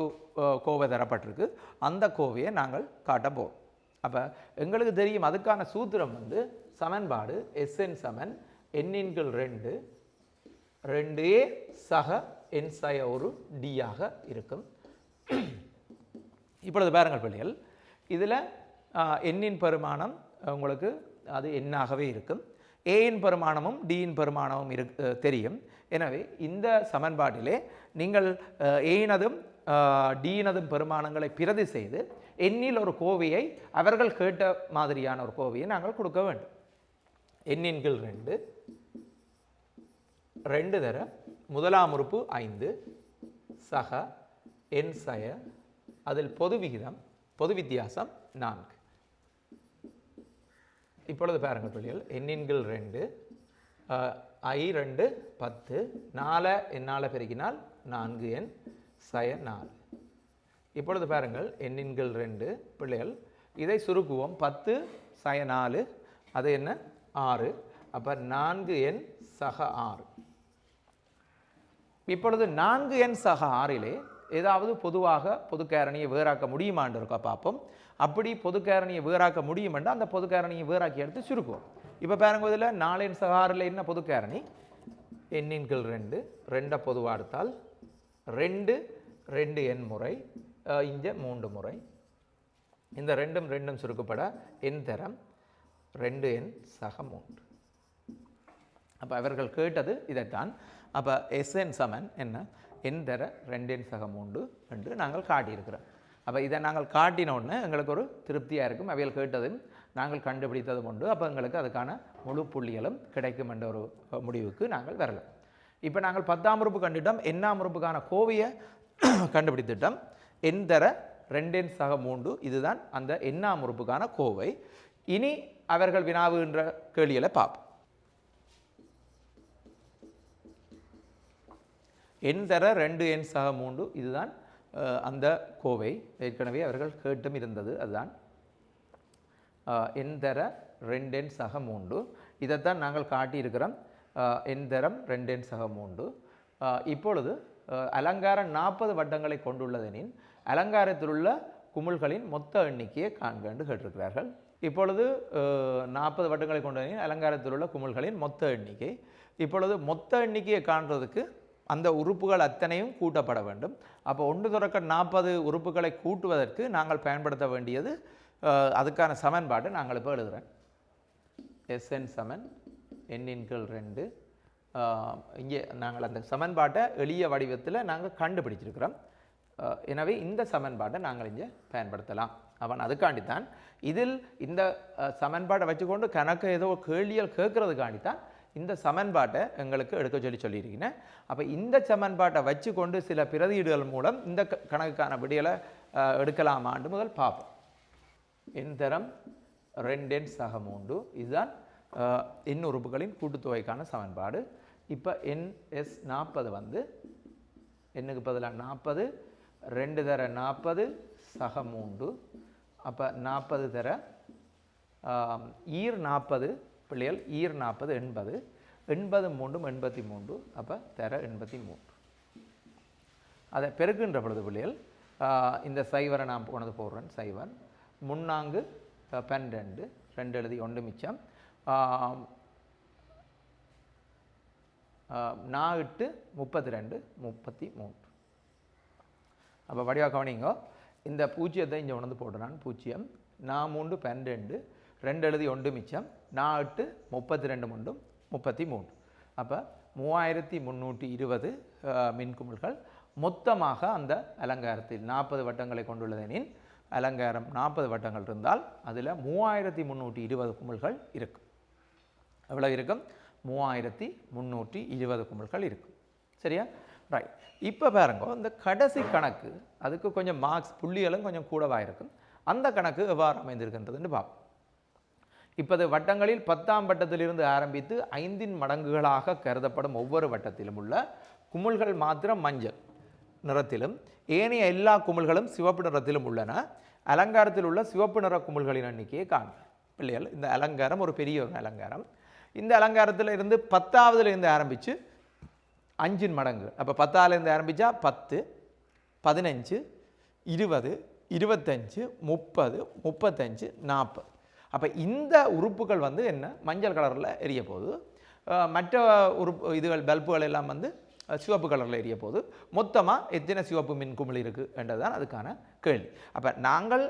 கோவை தரப்பட்டிருக்கு. அந்த கோவையை நாங்கள் காட்ட போகிறோம். அப்போ எங்களுக்கு தெரியும் அதுக்கான சூத்திரம் வந்து சமன்பாடு Sn சமன் n×2 2a சக n சக ஒரு d ஆக இருக்கும். இப்பொழுது பாருங்கள் பிள்ளைகள், இதில் n-இன் பெருமானம் உங்களுக்கு அது எண்ணாகவே இருக்கும். a-இன் பெருமானமும் d-இன் பெருமானமும் தெரியும். எனவே இந்த சமன்பாட்டிலே நீங்கள் a-னதும் d-னதும் பெருமானங்களை பிரதி செய்து எண்ணில் ஒரு கோவையை அவர்கள் கேட்ட மாதிரியான ஒரு கோவையை நாங்கள் கொடுக்க வேண்டும். n×2 2 தர முதலாம் உறுப்பு 5 சக n சய, அதில் பொது விகிதம் பொது வித்தியாசம் 4. இப்பொழுது பாருங்கள் பிள்ளைகள், n×2 I2 10, 4 என்னால் பெருக்கினால் 4n சய 4. இப்பொழுது பாருங்கள் n×2 பிள்ளைகள், இதை சுருக்குவோம். 10 சய 4 அது என்ன 6. அப்போ 4n சக 6. இப்பொழுது 4n சக 6லே ஏதாவது பொதுவாக பொதுக்காரணியை வேறாக்க முடியுமான்னு இருக்கா பார்ப்போம். அப்படி பொதுக்காரணியை வேறாக்க முடியுமெண்டா அந்த பொதுக்காரணியை வேறாக்கி எடுத்து சுருக்குவோம். இப்போ பாருங்க, இதில் 4n சக 6ல் என்ன பொதுக்காரணி n×2 2 பொதுவாக எடுத்தால் 2 2n முறை, இங்கே 3 முறை. இந்த 2 சுருக்கப்பட n தரம் 2n சக 3. அப்போ அவர்கள் கேட்டது இதைத்தான். அப்போ Sn சமன் என்ன n தர 2n சக 3 என்று நாங்கள் காட்டியிருக்கிறோம். அப்போ இதை நாங்கள் காட்டினோன்னு எங்களுக்கு ஒரு திருப்தியாக இருக்கும். அவைகள் கேட்டதும் நாங்கள் கண்டுபிடித்ததும் உண்டு. அப்போ எங்களுக்கு அதுக்கான முழு புள்ளிகளும் கிடைக்கும் என்ற ஒரு முடிவுக்கு நாங்கள் வரலாம். இப்போ நாங்கள் 10ஆம் உறுப்பு கண்டுட்டோம், n-ஆம் உறுப்புக்கான கோவையை கண்டுபிடித்துட்டோம். n தர 2n சக 3 இதுதான் அந்த n-ஆம் உறுப்புக்கான கோவை. இனி அவர்கள் வினாவுகின்ற கேள்விகளை பார்ப்போம். n தர 2n சக 3 இதுதான் அந்த கோவை. ஏற்கனவே அவர்கள் கேட்டும் இருந்தது அதுதான் n தர 2n சக 3. இதைத்தான் நாங்கள் காட்டியிருக்கிறோம். n தரம் 2n சக 3. இப்பொழுது அலங்காரம் 40 வட்டங்களை கொண்டுள்ளதெனின் அலங்காரத்தில் உள்ள குமிழ்களின் மொத்த எண்ணிக்கையை காண்க என்று கேட்டிருக்கிறார்கள். இப்பொழுது 40 வட்டங்களை கொண்டதெனின் அலங்காரத்தில் உள்ள குமிழ்களின் மொத்த எண்ணிக்கை. இப்பொழுது மொத்த எண்ணிக்கையை காண்றதுக்கு அந்த உறுப்புகள் அத்தனையும் கூட்டப்பட வேண்டும். அப்போ 1 தொடக்க 40 உறுப்புகளை கூட்டுவதற்கு நாங்கள் பயன்படுத்த வேண்டியது அதுக்கான சமன்பாட்டை நாங்கள் இப்போ எழுதுகிறேன். Sn சமன் n×2. இங்கே நாங்கள் அந்த சமன்பாட்டை எளிய வடிவத்தில் நாங்கள் கண்டுபிடிச்சிருக்கிறோம். எனவே இந்த சமன்பாட்டை நாங்கள் இங்கே பயன்படுத்தலாம். அவன் அதுக்காண்டித்தான் இதில் இந்த சமன்பாட்டை வச்சுக்கொண்டு கணக்கு ஏதோ கேள்விகள் கேட்கறதுக்காண்டித்தான் இந்த சமன்பாட்டை எங்களுக்கு எடுக்க சொல்லியிருக்கீங்க. அப்போ இந்த சமன்பாட்டை வச்சு கொண்டு சில பிரதியீடுகள் மூலம் இந்த கணக்குக்கான விடியலை எடுக்கலாமான்னு முதல் பார்ப்போம். எண் தரம் 2n சக 3 இதுதான் எண் உறுப்புகளின் கூட்டுத்தொகைக்கான சமன்பாடு. இப்போ NS 40 வந்து எண்ணுக்கு பதிலாக 40 2 தர 40 சக 3 அப்போ 40 தர ஈர் 40 பிள்ளைகள் ஈர் 40 80 80 3 83 அப்போ தர 83. அதை பெருக்குன்ற பொழுது பிள்ளைகள் இந்த சைவரை நான் கொண்டு போடுறேன். சைவர் 3 12 2 எழுதி 1 மிச்சம் 4 32 33. அப்போ வடிவாக கவனிங்க, இந்த பூஜ்ஜியத்தை இங்கே உணர்ந்து போடுறான். 0 4 12 2 எழுதி 1 மிச்சம் 4 32 முண்டும் 33. அப்போ 3320 மின்குமிழ்கள் மொத்தமாக அந்த அலங்காரத்தில் 40 வட்டங்களை கொண்டுள்ளதெனின் அலங்காரம் 40 வட்டங்கள் இருந்தால் அதில் 3320 குமிழ்கள் இருக்கும். எவ்வளோ இருக்கும்? 3320 குமிழ்கள் இருக்கும். சரியா? ரைட். இப்போ பாருங்க, இந்த கடைசி கணக்கு அதுக்கு கொஞ்சம் மார்க்ஸ் புள்ளிகளும் கொஞ்சம் கூடவாக இருக்கும். அந்த கணக்கு எவ்வாறு அமைந்திருக்கின்றதுன்னு பார்ப்போம். இப்போது வட்டங்களில் 10ஆம் வட்டத்திலிருந்து ஆரம்பித்து 5 மடங்குகளாக கருதப்படும் ஒவ்வொரு வட்டத்திலும் உள்ள குமிழ்கள் மாத்திரம் மஞ்சள் நிறத்திலும் ஏனைய எல்லா குமிழ்களும் சிவப்பு நிறத்திலும் உள்ளன. அலங்காரத்தில் உள்ள சிவப்பு நிற குமிழ்களின் எண்ணிக்கையை காண்க. பிள்ளைகள், இந்த அலங்காரம் ஒரு பெரிய ஒரு அலங்காரம். இந்த அலங்காரத்தில் இருந்து 10ஆவதுலேருந்து ஆரம்பித்து 5 மடங்கு. அப்போ 10ஆவதுலேருந்து ஆரம்பித்தா 10 15 20 25 30 35 40. அப்போ இந்த உறுப்புகள் வந்து என்ன மஞ்சள் கலரில் எரிய போகுது. மற்ற உறுப்பு இதுகள் பல்புகள் எல்லாம் வந்து சிவப்பு கலரில் எரிய போது மொத்தமாக எத்தனை சிவப்பு மின் குமிழ் இருக்குது என்றதுதான் அதுக்கான கேள்வி. அப்போ நாங்கள்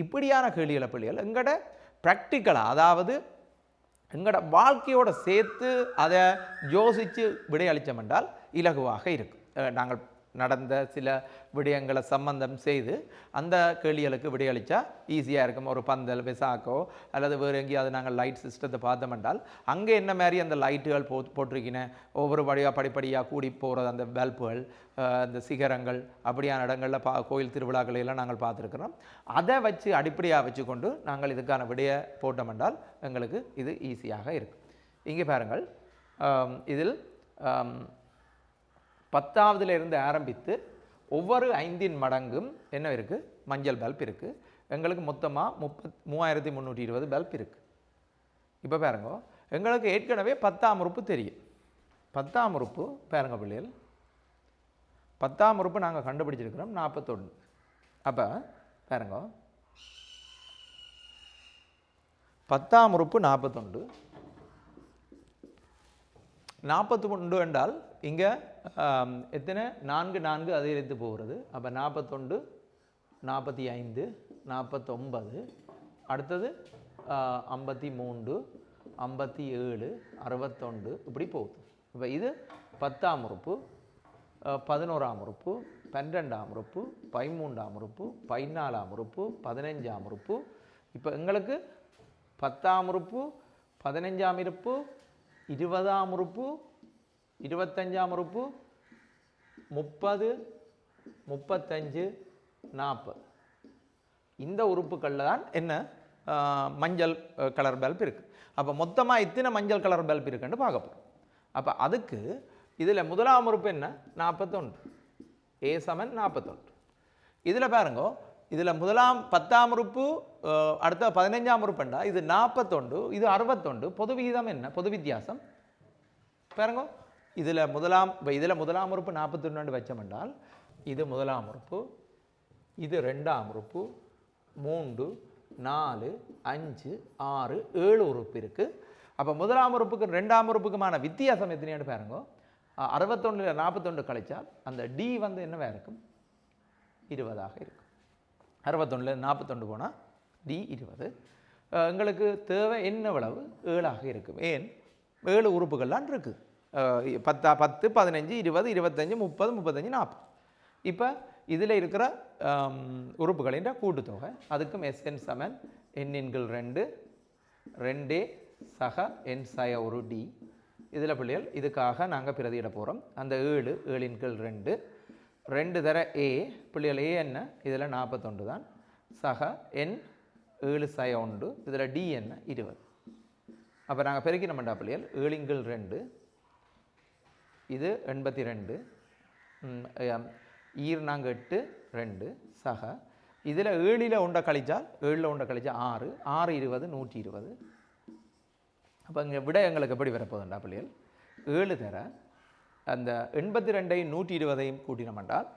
இப்படியான கேள்விகளை பிள்ளைகள் எங்களோட ப்ராக்டிக்கலாக, அதாவது எங்களோட வாழ்க்கையோட சேர்த்து அதை யோசித்து விடையளித்தோம் என்றால் இலகுவாக இருக்கும். நாங்கள் நடந்த சில விடயங்களை சம்பந்தம் செய்து அந்த கேள்விகளுக்கு விடையளித்தா ஈஸியாக இருக்கும். ஒரு பந்தல் விசாக்கோ அல்லது வேறு எங்கேயாவது நாங்கள் லைட் சிஸ்டத்தை பார்த்தோம் என்றால் அங்கே என்ன மாதிரி அந்த லைட்டுகள் போட்டிருக்கின ஒவ்வொரு வழியாக படிப்படியாக கூடி போகிறது அந்த பல்புகள், அந்த சிகரங்கள், அப்படியான இடங்களில் கோயில் திருவிழாக்களை எல்லாம் நாங்கள் பார்த்துருக்கிறோம். அதை வச்சு அடிப்படையாக வச்சு கொண்டு நாங்கள் இதுக்கான விடையை போட்டோம் என்றால் எங்களுக்கு இது ஈஸியாக இருக்கும். இங்கே பாருங்கள், இதில் 10ஆவதுலேருந்து ஆரம்பித்து ஒவ்வொரு 5 மடங்கும் என்ன இருக்குது மஞ்சள் பல்ப் இருக்குது. எங்களுக்கு மொத்தமாக 3320 பல்ப் இருக்குது. இப்போ பாருங்க, எங்களுக்கு ஏற்கனவே 10ஆம் உறுப்பு தெரியும். 10ஆம் உறுப்பு பாருங்க பிள்ளைகள், 10ஆம் உறுப்பு நாங்கள் கண்டுபிடிச்சிருக்கிறோம் 41. அப்போ பாருங்க, 10ஆம் உறுப்பு 41. 41 என்றால் இங்கே எத்தனை 4 4 அதிகரித்து போகிறது. அப்போ 41 45 49 அடுத்தது 53 57 61 இப்படி போகுது. இப்போ இது 10ஆம் உறுப்பு, 11ஆம் உறுப்பு, 12ஆம் உறுப்பு, 13ஆம் உறுப்பு, 14ஆம் உறுப்பு, 15ஆம் உறுப்பு. இப்போ எங்களுக்கு 10ஆம் உறுப்பு, 15ஆம் உறுப்பு, 20ஆம் உறுப்பு, 25ஆம் உறுப்பு, 30 35 40 இந்த உறுப்புகளில் தான் என்ன மஞ்சள் கலர் பல்ப் இருக்குது. அப்போ மொத்தமாக இத்தனை மஞ்சள் கலர் பல்ப் இருக்குன்னு பார்க்க போகிறோம். அப்போ அதுக்கு இதில் முதலாம் உறுப்பு என்ன 41, A = 41. இதில் பாருங்க, இதில் முதலாம் 10ஆம் உறுப்பு அடுத்த 15ஆம் உறுப்புண்டா இது 41, இது 61. பொது விகிதம் என்ன, பொது வித்தியாசம் பாருங்க. இதில் முதலாம் உறுப்பு 41 வச்சோம் என்றால் இது முதலாம் உறுப்பு, இது 2ஆம் உறுப்பு, 3 4 5 6 7 உறுப்பு இருக்குது. அப்போ முதலாம் உறுப்புக்கு 2ஆம் உறுப்புக்குமான வித்தியாசம் எத்தனையான்னு பாருங்க. 61 41 கழிச்சால் அந்த டி வந்து என்னவா இருக்கும் 20ஆக இருக்கும். 61 41 போனால் டி 20. எங்களுக்கு தேவை என்ன விளவு 7ஆக இருக்கும். ஏன் 7 உறுப்புகள்லாம் இருக்குது. 10 10 15 20 25 30 35 40. இப்போ இதில் இருக்கிற உறுப்புகளின் கூட்டுத்தொகை அதுக்கும் SN = n × 2 2A சக n சய ஒரு டி இதில் பிள்ளைகள் இதுக்காக நாங்கள் பிரதியிட போகிறோம். அந்த 7 7 கீழ் 2 2 தர ஏ பிள்ளைகள் ஏ என்ன இதில் 41 தான். சக என் 7 சய 1 இதில் டி என்ன 20. அப்போ நாங்கள் பெருக்கினோம்டா பிள்ளைகள் 7 கீழ் 2 இது 82 நாங்கள் 8 2 சக இதில் 7 ஒன்றை கழிச்சால் 7 ஒன்றை கழிச்சா 6 6 20 120. அப்போ இங்கே விட எங்களுக்கு எப்படி வரப்போகுதுண்டா பிள்ளைகள் 7 தர அந்த 82 120 கூட்டினோம்னால்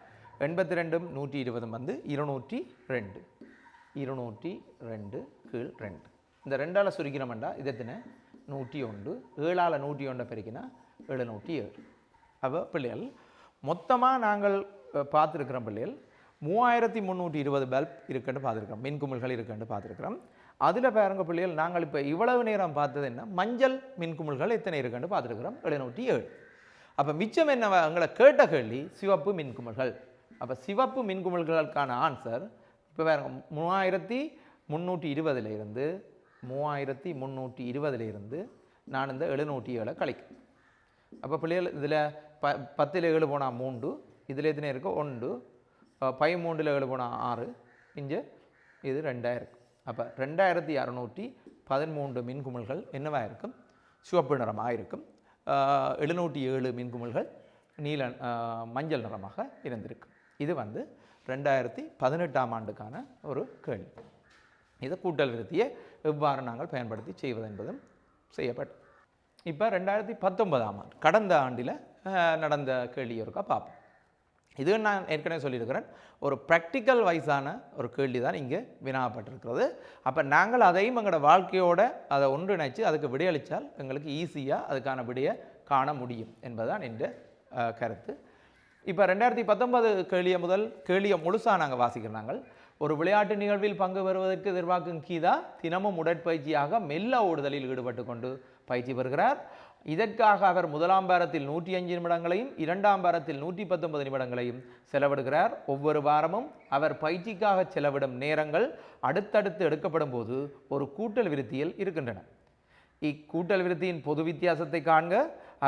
82 120 வந்து 202 202 கீழ் 2 இந்த 2ஆல் சுருக்கினோம்டா இது எத்தனை 101 7ஆல் 101 பெருக்கினா 707. அப்போ பிள்ளைகள் மொத்தமாக நாங்கள் பார்த்துருக்கிறோம் பிள்ளைகள் 3320 பல்ப் இருக்குன்னு பார்த்துருக்கோம், மின்குமிழ்கள் இருக்குன்னு பார்த்துருக்கிறோம். அதில் பாருங்க பிள்ளைகள் நாங்கள் இப்போ இவ்வளவு நேரம் பார்த்தது என்ன மஞ்சள் மின்குமிழ்கள் எத்தனை இருக்குன்னு பார்த்துருக்கிறோம் 707. அப்போ மிச்சம் என்ன எங்களை கேட்ட கேள்வி சிவப்பு மின்குமிழ்கள். அப்போ சிவப்பு மின்குமிழ்களுக்கான ஆன்சர் இப்போ பாருங்க 3320 3320 நான் இந்த 707 கழிக்கும். அப்போ பிள்ளைகள் இதில் 10ல் 7 போனால் 3 இதில் எத்தனை இருக்குது 1 13ல் 7 போனால் 6 இங்கே இது 2000 இருக்கும். அப்போ 2613 மின்குமிழ்கள் என்னவாக இருக்கும் சிவப்பு நிறமாக இருக்கும். 707 மின்குமிழ்கள் நீல மஞ்சள் நிறமாக இருந்திருக்கும். இது வந்து 2018ஆம் ஆண்டுக்கான ஒரு கேள்வி. இதை கூட்டல் விருத்தியை எவ்வாறு நாங்கள் பயன்படுத்தி செய்வது என்பதும் செய்யப்பட்டது. இப்போ 2019ஆம் ஆண்டு கடந்த ஆண்டில் நடந்த கேள்வி ஒருக்கா பார்ப்போம். இது நான் ஏற்கனவே சொல்லியிருக்கிறேன் ஒரு ப்ராக்டிக்கல் வைஸான ஒரு கேள்வி தான் இங்கே வினாப்பட்டிருக்கிறது. அப்போ நாங்கள் அதையும் எங்களோட வாழ்க்கையோடு அதை ஒன்றிணைச்சு அதுக்கு விடையளித்தால் எங்களுக்கு ஈஸியாக அதுக்கான விடையை காண முடியும் என்பதுதான் என்ற கருத்து. இப்போ 2019 கேள்வியை முழுசாக நாங்கள் வாசிக்கிறோம். ஒரு விளையாட்டு நிகழ்வில் பங்கு பெறுவதற்கு எதிர்பார்க்கும் கீதா தினமும் உடற்பயிற்சியாக மெல்ல ஓடுதலில் ஈடுபட்டு கொண்டு பயிற்சி பெறுகிறார். இதற்காக அவர் முதலாம் வாரத்தில் 105 நிமிடங்களையும் 2ஆம் வாரத்தில் 119 நிமிடங்களையும் செலவிடுகிறார். ஒவ்வொரு வாரமும் அவர் பயிற்சிக்காக செலவிடும் நேரங்கள் அடுத்தடுத்து எடுக்கப்படும் போது ஒரு கூட்டல் விருத்தியில் இருக்கின்றன. இக்கூட்டல் விருத்தியின் பொது வித்தியாசத்தை காண்க.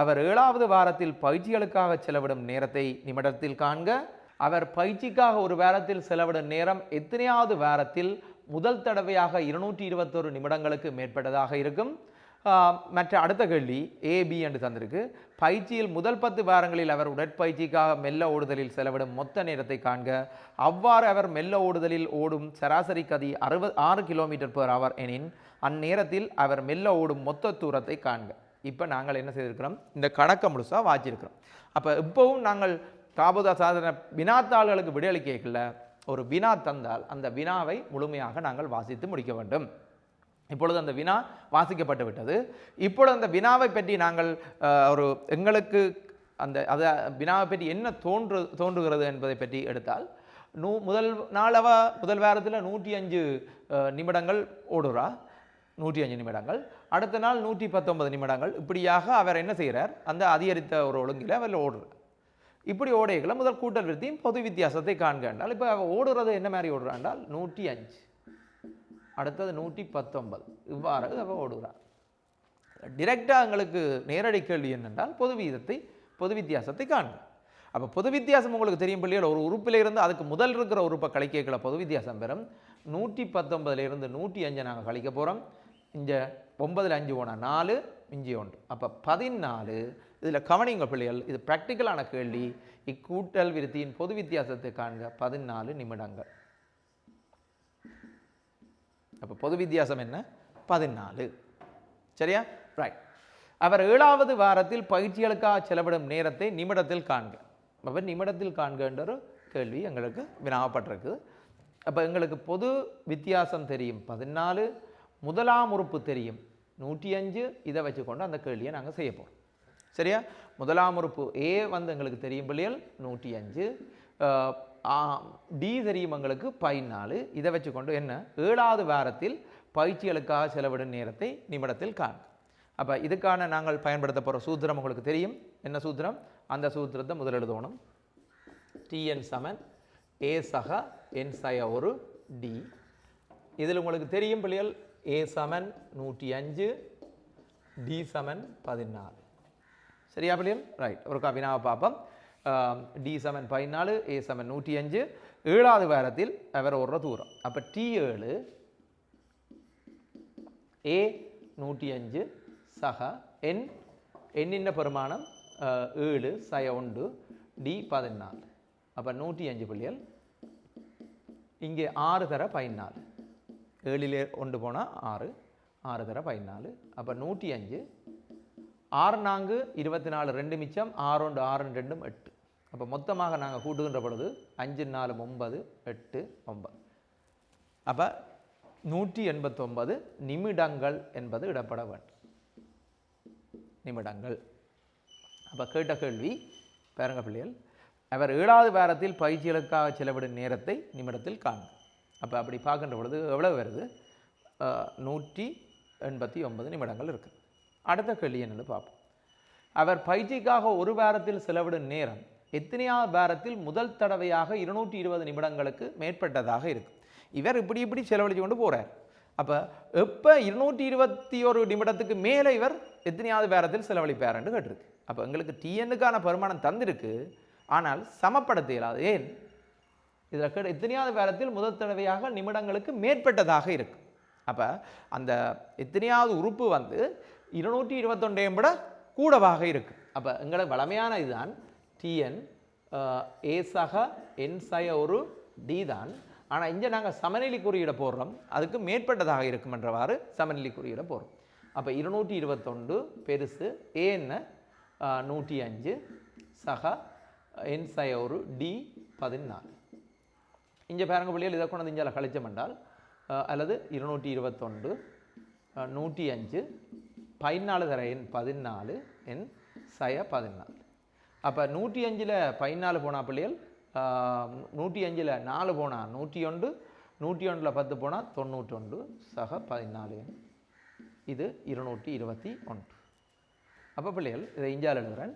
அவர் 7வது வாரத்தில் பயிற்சிகளுக்காக செலவிடும் நேரத்தை நிமிடத்தில் காண்க. அவர் பயிற்சிக்காக ஒரு வாரத்தில் செலவிடும் நேரம் எத்தனையாவது வாரத்தில் முதல் தடவையாக 221 நிமிடங்களுக்கு மேற்பட்டதாக இருக்கும். மற்ற அடுத்த கேள்வி ஏபி என்று தந்திருக்கு. பயிற்சியில் முதல் 10 வாரங்களில் அவர் உடற்பயிற்சிக்காக மெல்ல ஓடுதலில் செலவிடும் மொத்த நேரத்தை காண்க. அவ்வாறு அவர் மெல்ல ஓடுதலில் ஓடும் சராசரி கதி 6 km/h எனின் அந்நேரத்தில் அவர் மெல்ல ஓடும் மொத்த தூரத்தை காண்க. இப்போ நாங்கள் என்ன செய்திருக்கிறோம் இந்த கணக்கை முழுசாக வாச்சிருக்கிறோம். அப்போ இப்போவும் நாங்கள் தாபோத சாதன வினாத்தாள்களுக்கு விடையளிக்கல ஒரு வினா தந்தால் அந்த வினாவை முழுமையாக நாங்கள் வாசித்து முடிக்க வேண்டும். இப்பொழுது அந்த வினா வாசிக்கப்பட்டு விட்டது. இப்பொழுது அந்த வினாவை பற்றி நாங்கள் ஒரு எங்களுக்கு அந்த அதை வினாவை பற்றி என்ன தோன்றுகிறது என்பதை பற்றி எடுத்தால் முதல் வாரத்தில் 105 நிமிடங்கள் ஓடுறா 105 நிமிடங்கள், அடுத்த நாள் 119 நிமிடங்கள். இப்படியாக அவர் என்ன செய்கிறார் அந்த அதிகரித்த ஒரு ஒழுங்கில் அவர் ஓடுறார். இப்படி ஓடைகளை முதல் கூட்டல் விருத்தியும் பொது வித்தியாசத்தை காண்க என்றால் இப்போ அவர் ஓடுறது என்ன மாதிரி ஓடுறாண்டால் 105 அடுத்தது 119 இவ்வாறு அவ ஓடுகிறார். டிரெக்டாக எங்களுக்கு நேரடி கேள்வி என்னென்றால் பொது வித்தியாசத்தை காண்க. அப்போ பொது வித்தியாசம் உங்களுக்கு தெரியும் பிள்ளைகள் ஒரு உறுப்பில் இருந்து அதுக்கு முதல் இருக்கிற உறுப்பை கழிக்கல பொது வித்தியாசம் பெறும். 119 105 நாங்கள் கழிக்க போகிறோம். இங்கே 9ல் 5 போனால் 4 மிஞ்சி 1 அப்போ 14. இதில் கவனிங்க பிள்ளைகள் இது ப்ராக்டிக்கலான கேள்வி. இக்கூட்டல் விருத்தியின் பொது வித்தியாசத்தை காண்க 14 நிமிடங்கள். அப்போ பொது வித்தியாசம் என்ன 14 சரியா ரைட். அவர் 7வது வாரத்தில் பயிற்சிகளுக்காக செலவிடும் நேரத்தை நிமிடத்தில் காண்க. அப்போ நிமிடத்தில் காண்கின்ற ஒரு கேள்வி எங்களுக்கு வினாவப்பட்டிருக்கு. அப்போ எங்களுக்கு பொது வித்தியாசம் தெரியும் 14, முதலாம் உறுப்பு தெரியும் 105. இதை வச்சுக்கொண்டு அந்த கேள்வியை நாங்கள் செய்ய போகிறோம் சரியா. முதலாம் உறுப்பு ஏ வந்து எங்களுக்கு தெரியும் பிள்ளைகள் 105, டி தெரியும் எங்களுக்கு 14. இதை வச்சுக்கொண்டு என்ன 7வது வாரத்தில் பயிற்சிகளுக்காக செலவிடும் நேரத்தை நிமிடத்தில் காண்க. அப்போ இதுக்கான நாங்கள் பயன்படுத்த போகிற சூத்திரம் உங்களுக்கு தெரியும். என்ன சூத்திரம்? அந்த சூத்திரத்தை முதல் எழுதணும். டிஎன் சமன் ஏ சக என் சய ஒரு டி. இதில் உங்களுக்கு தெரியும் பிள்ளைகள் ஏ சமன் 105, டி சமன் 14. சரியா பிள்ளைகள்? ரைட், ஒரு வினாவை பார்ப்போம். டி சமன் 14, ஏ சமன் 105. 7வது வாரத்தில் அவர் ஓடுற தூரம். அப்போ T7 ஏ 105 சக எண்ணின் பெருமானம் 7 சய 1 டி 14. அப்போ 105 பிள்ளைகள். இங்கே 6 தர 14. 7 1 போனால் 6, 6 தர 14. அப்போ 105. 6 4 24, 2 மிச்சம், 6 1 6 2 8. அப்போ மொத்தமாக நாங்கள் கூட்டுகின்ற பொழுது 5 4 9 8 9. அப்போ 189 நிமிடங்கள் என்பது இடப்பட வேண்டும். நிமிடங்கள். அப்போ கேட்ட கேள்வி பாருங்க பிள்ளைகள், அவர் 7வது வாரத்தில் பயிற்சிகளுக்காக செலவிடும் நேரத்தை நிமிடத்தில் காணும். அப்போ அப்படி பார்க்கின்ற பொழுது எவ்வளவு வருது? 189 நிமிடங்கள் இருக்குது. அடுத்த கேள்வி என்னன்னு பார்ப்போம். அவர் பயிற்சிக்காக ஒரு வாரத்தில் செலவிடும் நேரம் எத்தனையாவது வாரத்தில் முதல் தடவையாக 220 நிமிடங்களுக்கு மேற்பட்டதாக இருக்கும். இவர் இப்படி செலவழித்து கொண்டு போகிறார். அப்போ எப்போ 221 நிமிடத்துக்கு மேலே இவர் எத்தனையாவது வாரத்தில் செலவழிப்பார்ன்னு கேட்டிருக்கு. அப்போ எங்களுக்கு டிஎன்னுக்கான பெருமானம் தந்திருக்கு, ஆனால் சமப்படுத்த இயலாது. ஏன்? இதில் எத்தனையாவது வாரத்தில் முதல் தடவையாக நிமிடங்களுக்கு மேற்பட்டதாக இருக்கு. அப்போ அந்த எத்தனையாவது உறுப்பு 221 விட கூடவாக இருக்கு. அப்போ எங்களுக்கு வளமையான இதுதான் டிஎன் ஏ சக என் சய ஒரு டி தான். ஆனால் இங்கே நாங்கள் சமநிலை குறியீடை போடுறோம், அதுக்கு மேற்பட்டதாக இருக்கும் என்றவாறு சமநிலை குறியீடை போடுறோம். அப்போ 221 பெருசு ஏன்னு 105 சக என் சய ஒரு டி 14. இங்கே பாருங்க பிள்ளைகள், இதை கொண்டு இங்கே கழிச்சம் என்றால் அல்லது 221 105 14 தர எண் 14 என் சய 14. அப்போ 105ல் 14 போனால் பிள்ளைகள் 105ல் 4 போனால் 101, 101ல் 10 போனால் 91 சக 14 எண். இது 221. அப்போ பிள்ளைகள் இதை இஞ்சால் எழுதுகிறேன்.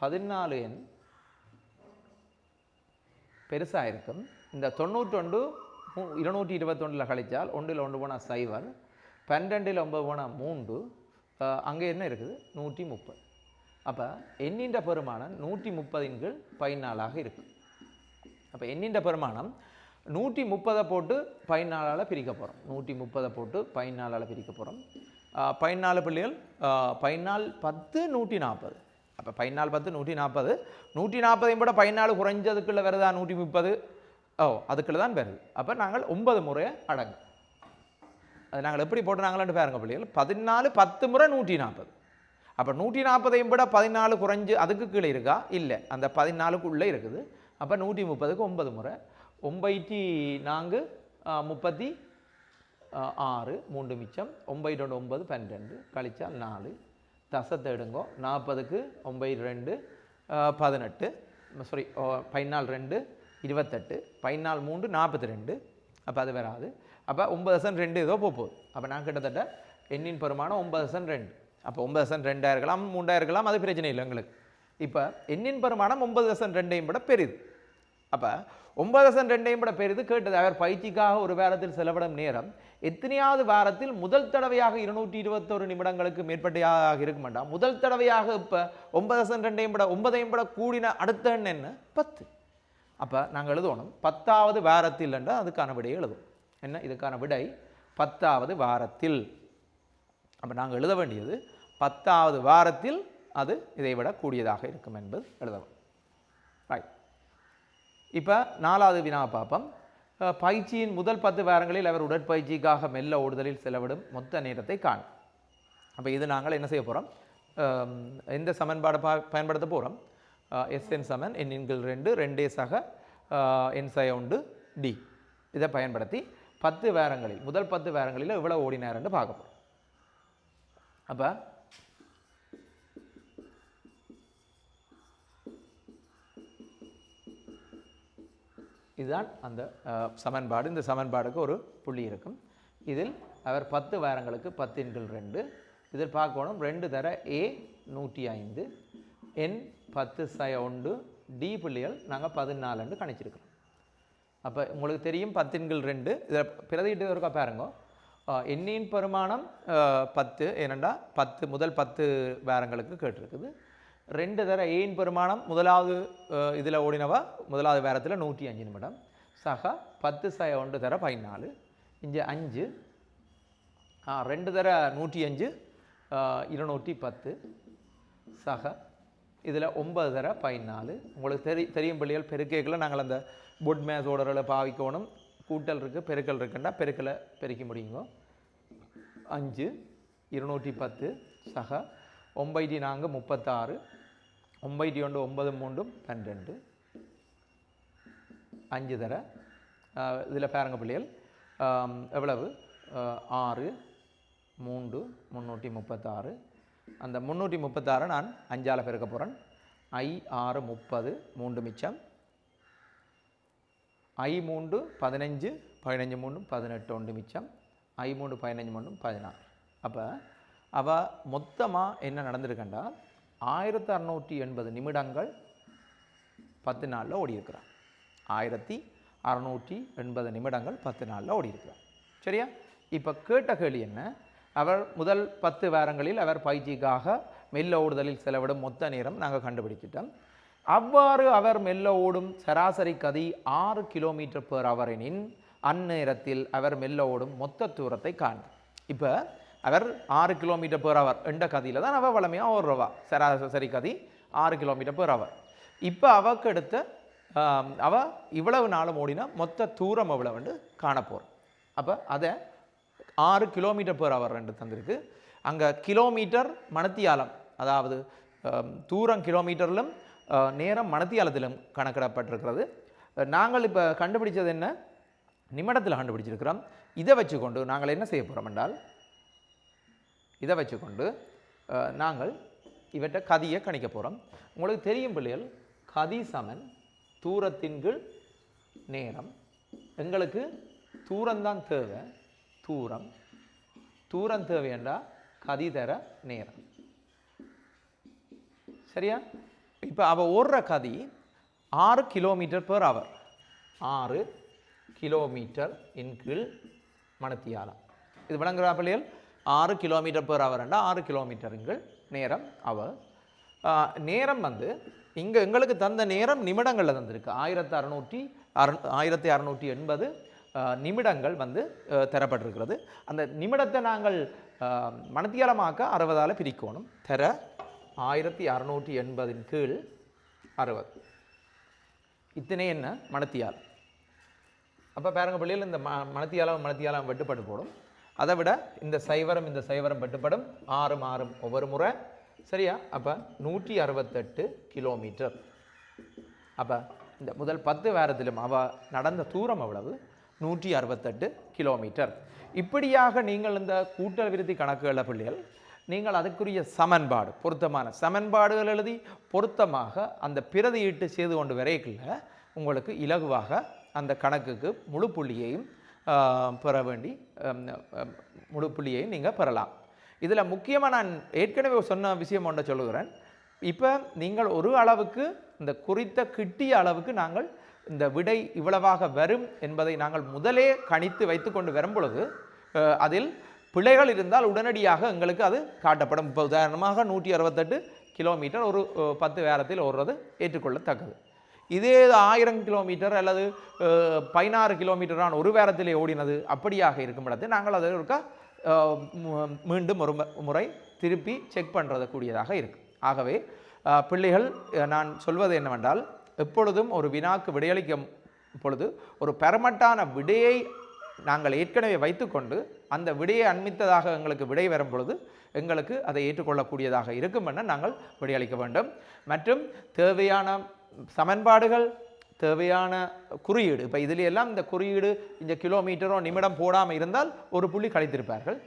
14 எண் பெருசாக இருக்கும். இந்த 91 221ல் கழித்தால் 1ல் 1 போனால் 0, 12ல் 9 போனால் 3, அங்கே என்ன இருக்குது? 130. அப்போ எண்ணின்ற பெருமானம் 130 14ஆக இருக்கும். அப்போ எண்ணின்ற பெருமானம் 130 போட்டு 14ஆல் பிரிக்க போகிறோம். 130 போட்டு 14ஆல் பிரிக்க போகிறோம். 14 பிள்ளைகள் 14 10 140. அப்போ 14 10 140. 140 விட 14 குறைஞ்சதுக்குள்ள வருதா 130? அதுக்குள்ள தான் வருது. அப்போ நாங்கள் 9 முறை அடங்கு. அது நாங்கள் எப்படி போட்டுனாங்களான்னு பாருங்க பிள்ளைகள். 14 10 முறை 140. அப்போ 140 விட 14 குறைஞ்சு அதுக்கு கீழே இருக்கா? இல்லை, அந்த 14க்குள்ளே இருக்குது. அப்போ 130க்கு 9 முறை. 9 4 36 3 மிச்சம், 9 9 12 கழிச்சா 4 தசத்தை எடுங்கோ. 40க்கு 9 2 18, சாரி 14 2 28, 14 3 42. அப்போ அது வராது. அப்போ 9.2 ஏதோ போகுது. அப்போ நான் கிட்டத்தட்ட எண்ணின் பெருமானம் 9.2. அப்போ 9.2 இருக்கலாம், 3 இருக்கலாம், அது பிரச்சனை இல்லை எங்களுக்கு. இப்போ எண்ணின் பெருமானம் 9.2 விட பெரிது. அப்போ 9.2 விட பெரிது கேட்டது. அவர் பயிற்சிக்காக ஒரு வாரத்தில் செலவிடும் நேரம் எத்தனையாவது வாரத்தில் முதல் தடவையாக 221 நிமிடங்களுக்கு மேற்பட்டதாக இருக்குமாண்டா. முதல் தடவையாக இப்போ 9.2 விட 9 விட கூடின அடுத்த எண் என்ன? 10. அப்போ நாங்கள் எழுதணும் 10வது வாரத்தில் என்ற அதுக்கான விடையை எழுதும். என்ன இதுக்கான விடை? 10வது வாரத்தில். அப்போ நாங்கள் எழுத வேண்டியது 10வது வாரத்தில் அது இதை விட கூடியதாக இருக்கும் என்பது எழுதவும். ரைட். இப்போ 4வது வினாவை பார்ப்போம். பயிற்சியின் முதல் 10 வாரங்களில் அவர் உடற்பயிற்சிக்காக மெல்ல ஓடுதலில் செலவிடும் மொத்த நேரத்தை காணும். அப்போ இது நாங்கள் என்ன செய்ய போகிறோம்? எந்த சமன்பாடை பயன்படுத்த போகிறோம்? எஸ்என் சமன் எண்ணின்கள் 2 2 சக என் சய 1 டி. இதை பயன்படுத்தி 10 வாரங்களில் முதல் 10 வாரங்களில் எவ்வளோ ஓடினார்ன்னு பார்க்க போகிறோம். அப்போ இதுதான் அந்த சமன்பாடு. இந்த சமன்பாடுக்கு ஒரு புள்ளி இருக்கும். இதில் அவர் 10 வாரங்களுக்கு 10 × 2. இதில் பார்க்கணும் 2 தர ஏ 105 என் 10 சய 1 டி புள்ளிகள் நாங்கள் 14 கணிச்சிருக்கிறோம். அப்போ உங்களுக்கு தெரியும் 10 × 2. இதில் பிரதிட்டு இருக்கா பாருங்க. எண்ணின் பெருமானம் 10. ஏனெண்டா 10 முதல் 10 வாரங்களுக்கு கேட்டிருக்குது. 2 தர ஏன் பெருமானம் முதலாவது இதில் ஓடினவா முதலாவது வாரத்தில் 105 நிமிடம் சக 10/1 தர 14 இங்கே 5 2 தர 105 210 சக இதில் 9 தர 14 உங்களுக்கு தெரியும் பிள்ளைகள் பெருக்கைகளை நாங்கள் அந்த புட் மேஸ் ஓடர்களை பாவிக்கணும் கூட்டல் இருக்குது பெருக்கல் இருக்குன்னா பெருக்கலை பெருக்கி முடியுங்க 5 210 சக 9 4 36 9 1 9 3 12 5 தர இதில் பாருங்க பிள்ளைகள் எவ்வளவு 6 3 336 அந்த 336 நான் 5ஆல் பெருக்க போகிறேன் I 6 30 3 மிச்சம் I 3 15 15 3 18 1 மிச்சம் I 3 15 3 16 அப்போ அவள் மொத்தமாக என்ன நடந்திருக்கண்டா 1680 நிமிடங்கள் 10 நாளில் ஓடி இருக்கிறான் 1680 நிமிடங்கள் 10 நாளில் ஓடி இருக்கிறான் சரியா இப்போ கேட்ட கேள்வி என்ன அவர் முதல் 10 வாரங்களில் அவர் பயிற்சிக்காக மெல்ல ஓடுதலில் செலவிடும் மொத்த நேரம் நாங்கள் கண்டுபிடிச்சிட்டோம் அவ்வாறு அவர் மெல்ல ஓடும் சராசரி கதி 6 km/h எனின் அந்நேரத்தில் அவர் மெல்ல ஓடும் மொத்த தூரத்தை காண்க இப்போ அவர் 6 km/h என்ற கதியில் தான் அவள் வளமையாக ஓடுறவா சராசரி கதி 6 km/h இப்போ அவக்கு எடுத்த அவள் இவ்வளவு நாளும் ஓடினா மொத்த தூரம் எவ்வளவுன்னு காணப்போகிறோம் அப்போ அதை 6 km/h என்று தந்திருக்கு அங்கே கிலோமீட்டர் மணத்தியாலம் அதாவது தூரம் கிலோமீட்டரிலும் நேரம் மணத்தியாலத்திலும் கணக்கிடப்பட்டிருக்கிறது நாங்கள் இப்போ கண்டுபிடிச்சது என்ன நிமிடத்தில் கண்டுபிடிச்சிருக்கிறோம் இதை வச்சுக்கொண்டு நாங்கள் என்ன செய்ய போகிறோம் என்றால் இதை வச்சுக்கொண்டு நாங்கள் இவற்றை கதியை கணிக்க போகிறோம் உங்களுக்கு தெரியும் பிள்ளைகள் கதி சமன் தூரத்தின் கீழ் நேரம் எங்களுக்கு தூரம்தான் தேவை தூரம் தேவை என்றால் கதி தர நேரம் சரியா இப்போ அவள் ஓடுற கதி 6 km/h 6 km இன் கீழ் மணத்தியாலம் இது விளங்குறா பிள்ளைகள் 6 km/h என்றால் 6 கிலோமீட்டருங்கள் நேரம் அவர் நேரம் வந்து இங்கே எங்களுக்கு தந்த நேரம் நிமிடங்களில் தந்திருக்கு 1680 நிமிடங்கள் வந்து தரப்பட்டிருக்கிறது அந்த நிமிடத்தை நாங்கள் மணத்தியாலமாக்க 60ஆல் பிரிக்கணும் தர 1680 கீழ் 60 இத்தனை என்ன மணத்தியாலம் அப்போ பாருங்க பிள்ளைகள் இந்த மணத்தியாலம் வெட்டுப்பட்டு போடும் அதை விட இந்த சைவரம் வெட்டுப்படும் 6 மாறும் ஒவ்வொரு முறை சரியா அப்போ 168 கிலோமீட்டர் அப்போ இந்த முதல் 10 வாரத்திலும் அவள் நடந்த தூரம் அவ்வளவு 168 கிலோமீட்டர் இப்படியாக நீங்கள் இந்த கூட்டல் விருத்தி கணக்குகள பிள்ளைகள் நீங்கள் அதுக்குரிய சமன்பாடு பொருத்தமான சமன்பாடுகள் எழுதி பொருத்தமாக அந்த பிரதியீட்டு செய்து கொண்டு வரைக்குள்ள உங்களுக்கு இலகுவாக அந்த கணக்குக்கு முழு புள்ளியையும் பெற வேண்டி முழு புள்ளியையும் நீங்கள் பெறலாம் இதில் முக்கியமாக நான் ஏற்கனவே சொன்ன விஷயம் ஒன்றை சொல்லுகிறேன் இப்போ நீங்கள் ஒரு அளவுக்கு இந்த குறித்த கிட்டிய அளவுக்கு நாங்கள் இந்த விடை இவ்வளவாக வரும் என்பதை நாங்கள் முதலே கணித்து வைத்து கொண்டு வரும் பொழுது அதில் பிழைகள் இருந்தால் உடனடியாக எங்களுக்கு அது காட்டப்படும் இப்போ உதாரணமாக 168 கிலோமீட்டர் ஒரு 10 வாரத்தில் ஓடுறது ஏற்றுக்கொள்ளத்தக்கது இதே 1000 கிலோமீட்டர் அல்லது 16 கிலோமீட்டரான ஒரு வாரத்திலே ஓடினது அப்படியாக இருக்கும் இடத்தில் நாங்கள் அதை ஒருக்கா மீண்டும் ஒரு முறை திருப்பி செக் பண்ணுறது கூடியதாக இருக்குது ஆகவே பிள்ளைகள் நான் சொல்வது என்னவென்றால் எப்பொழுதும் ஒரு வினாக்கு விடையளிக்கும் பொழுது ஒரு பெறமட்டான விடையை நாங்கள் ஏற்கனவே வைத்துக்கொண்டு அந்த விடையை அண்மித்ததாக எங்களுக்கு விடை வரும் பொழுது எங்களுக்கு அதை ஏற்றுக்கொள்ளக்கூடியதாக இருக்கும் என நாங்கள் விடையளிக்க வேண்டும் மற்றும் தேவையான சமன்பாடுகள் தேவையான குறியீடு இப்போ இதில் எல்லாம் இந்த குறியீடு இந்த கிலோமீட்டரோ நிமிடம் போடாமல் இருந்தால் ஒரு புள்ளி கழித்திருப்பார்கள்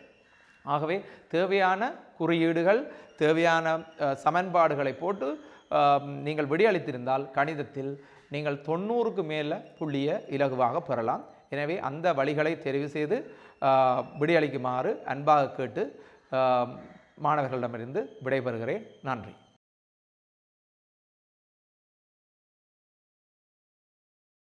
ஆகவே தேவையான குறியீடுகள் தேவையான சமன்பாடுகளை போட்டு நீங்கள் விடையளித்திருந்தால் கணிதத்தில் நீங்கள் 90க்கு மேலே புள்ளியை இலகுவாக பெறலாம் எனவே அந்த வழிகளை தெரிவு செய்து விடையளிக்குமாறு அன்பாக கேட்டு மாணவர்களிடமிருந்து விடைபெறுகிறேன் நன்றி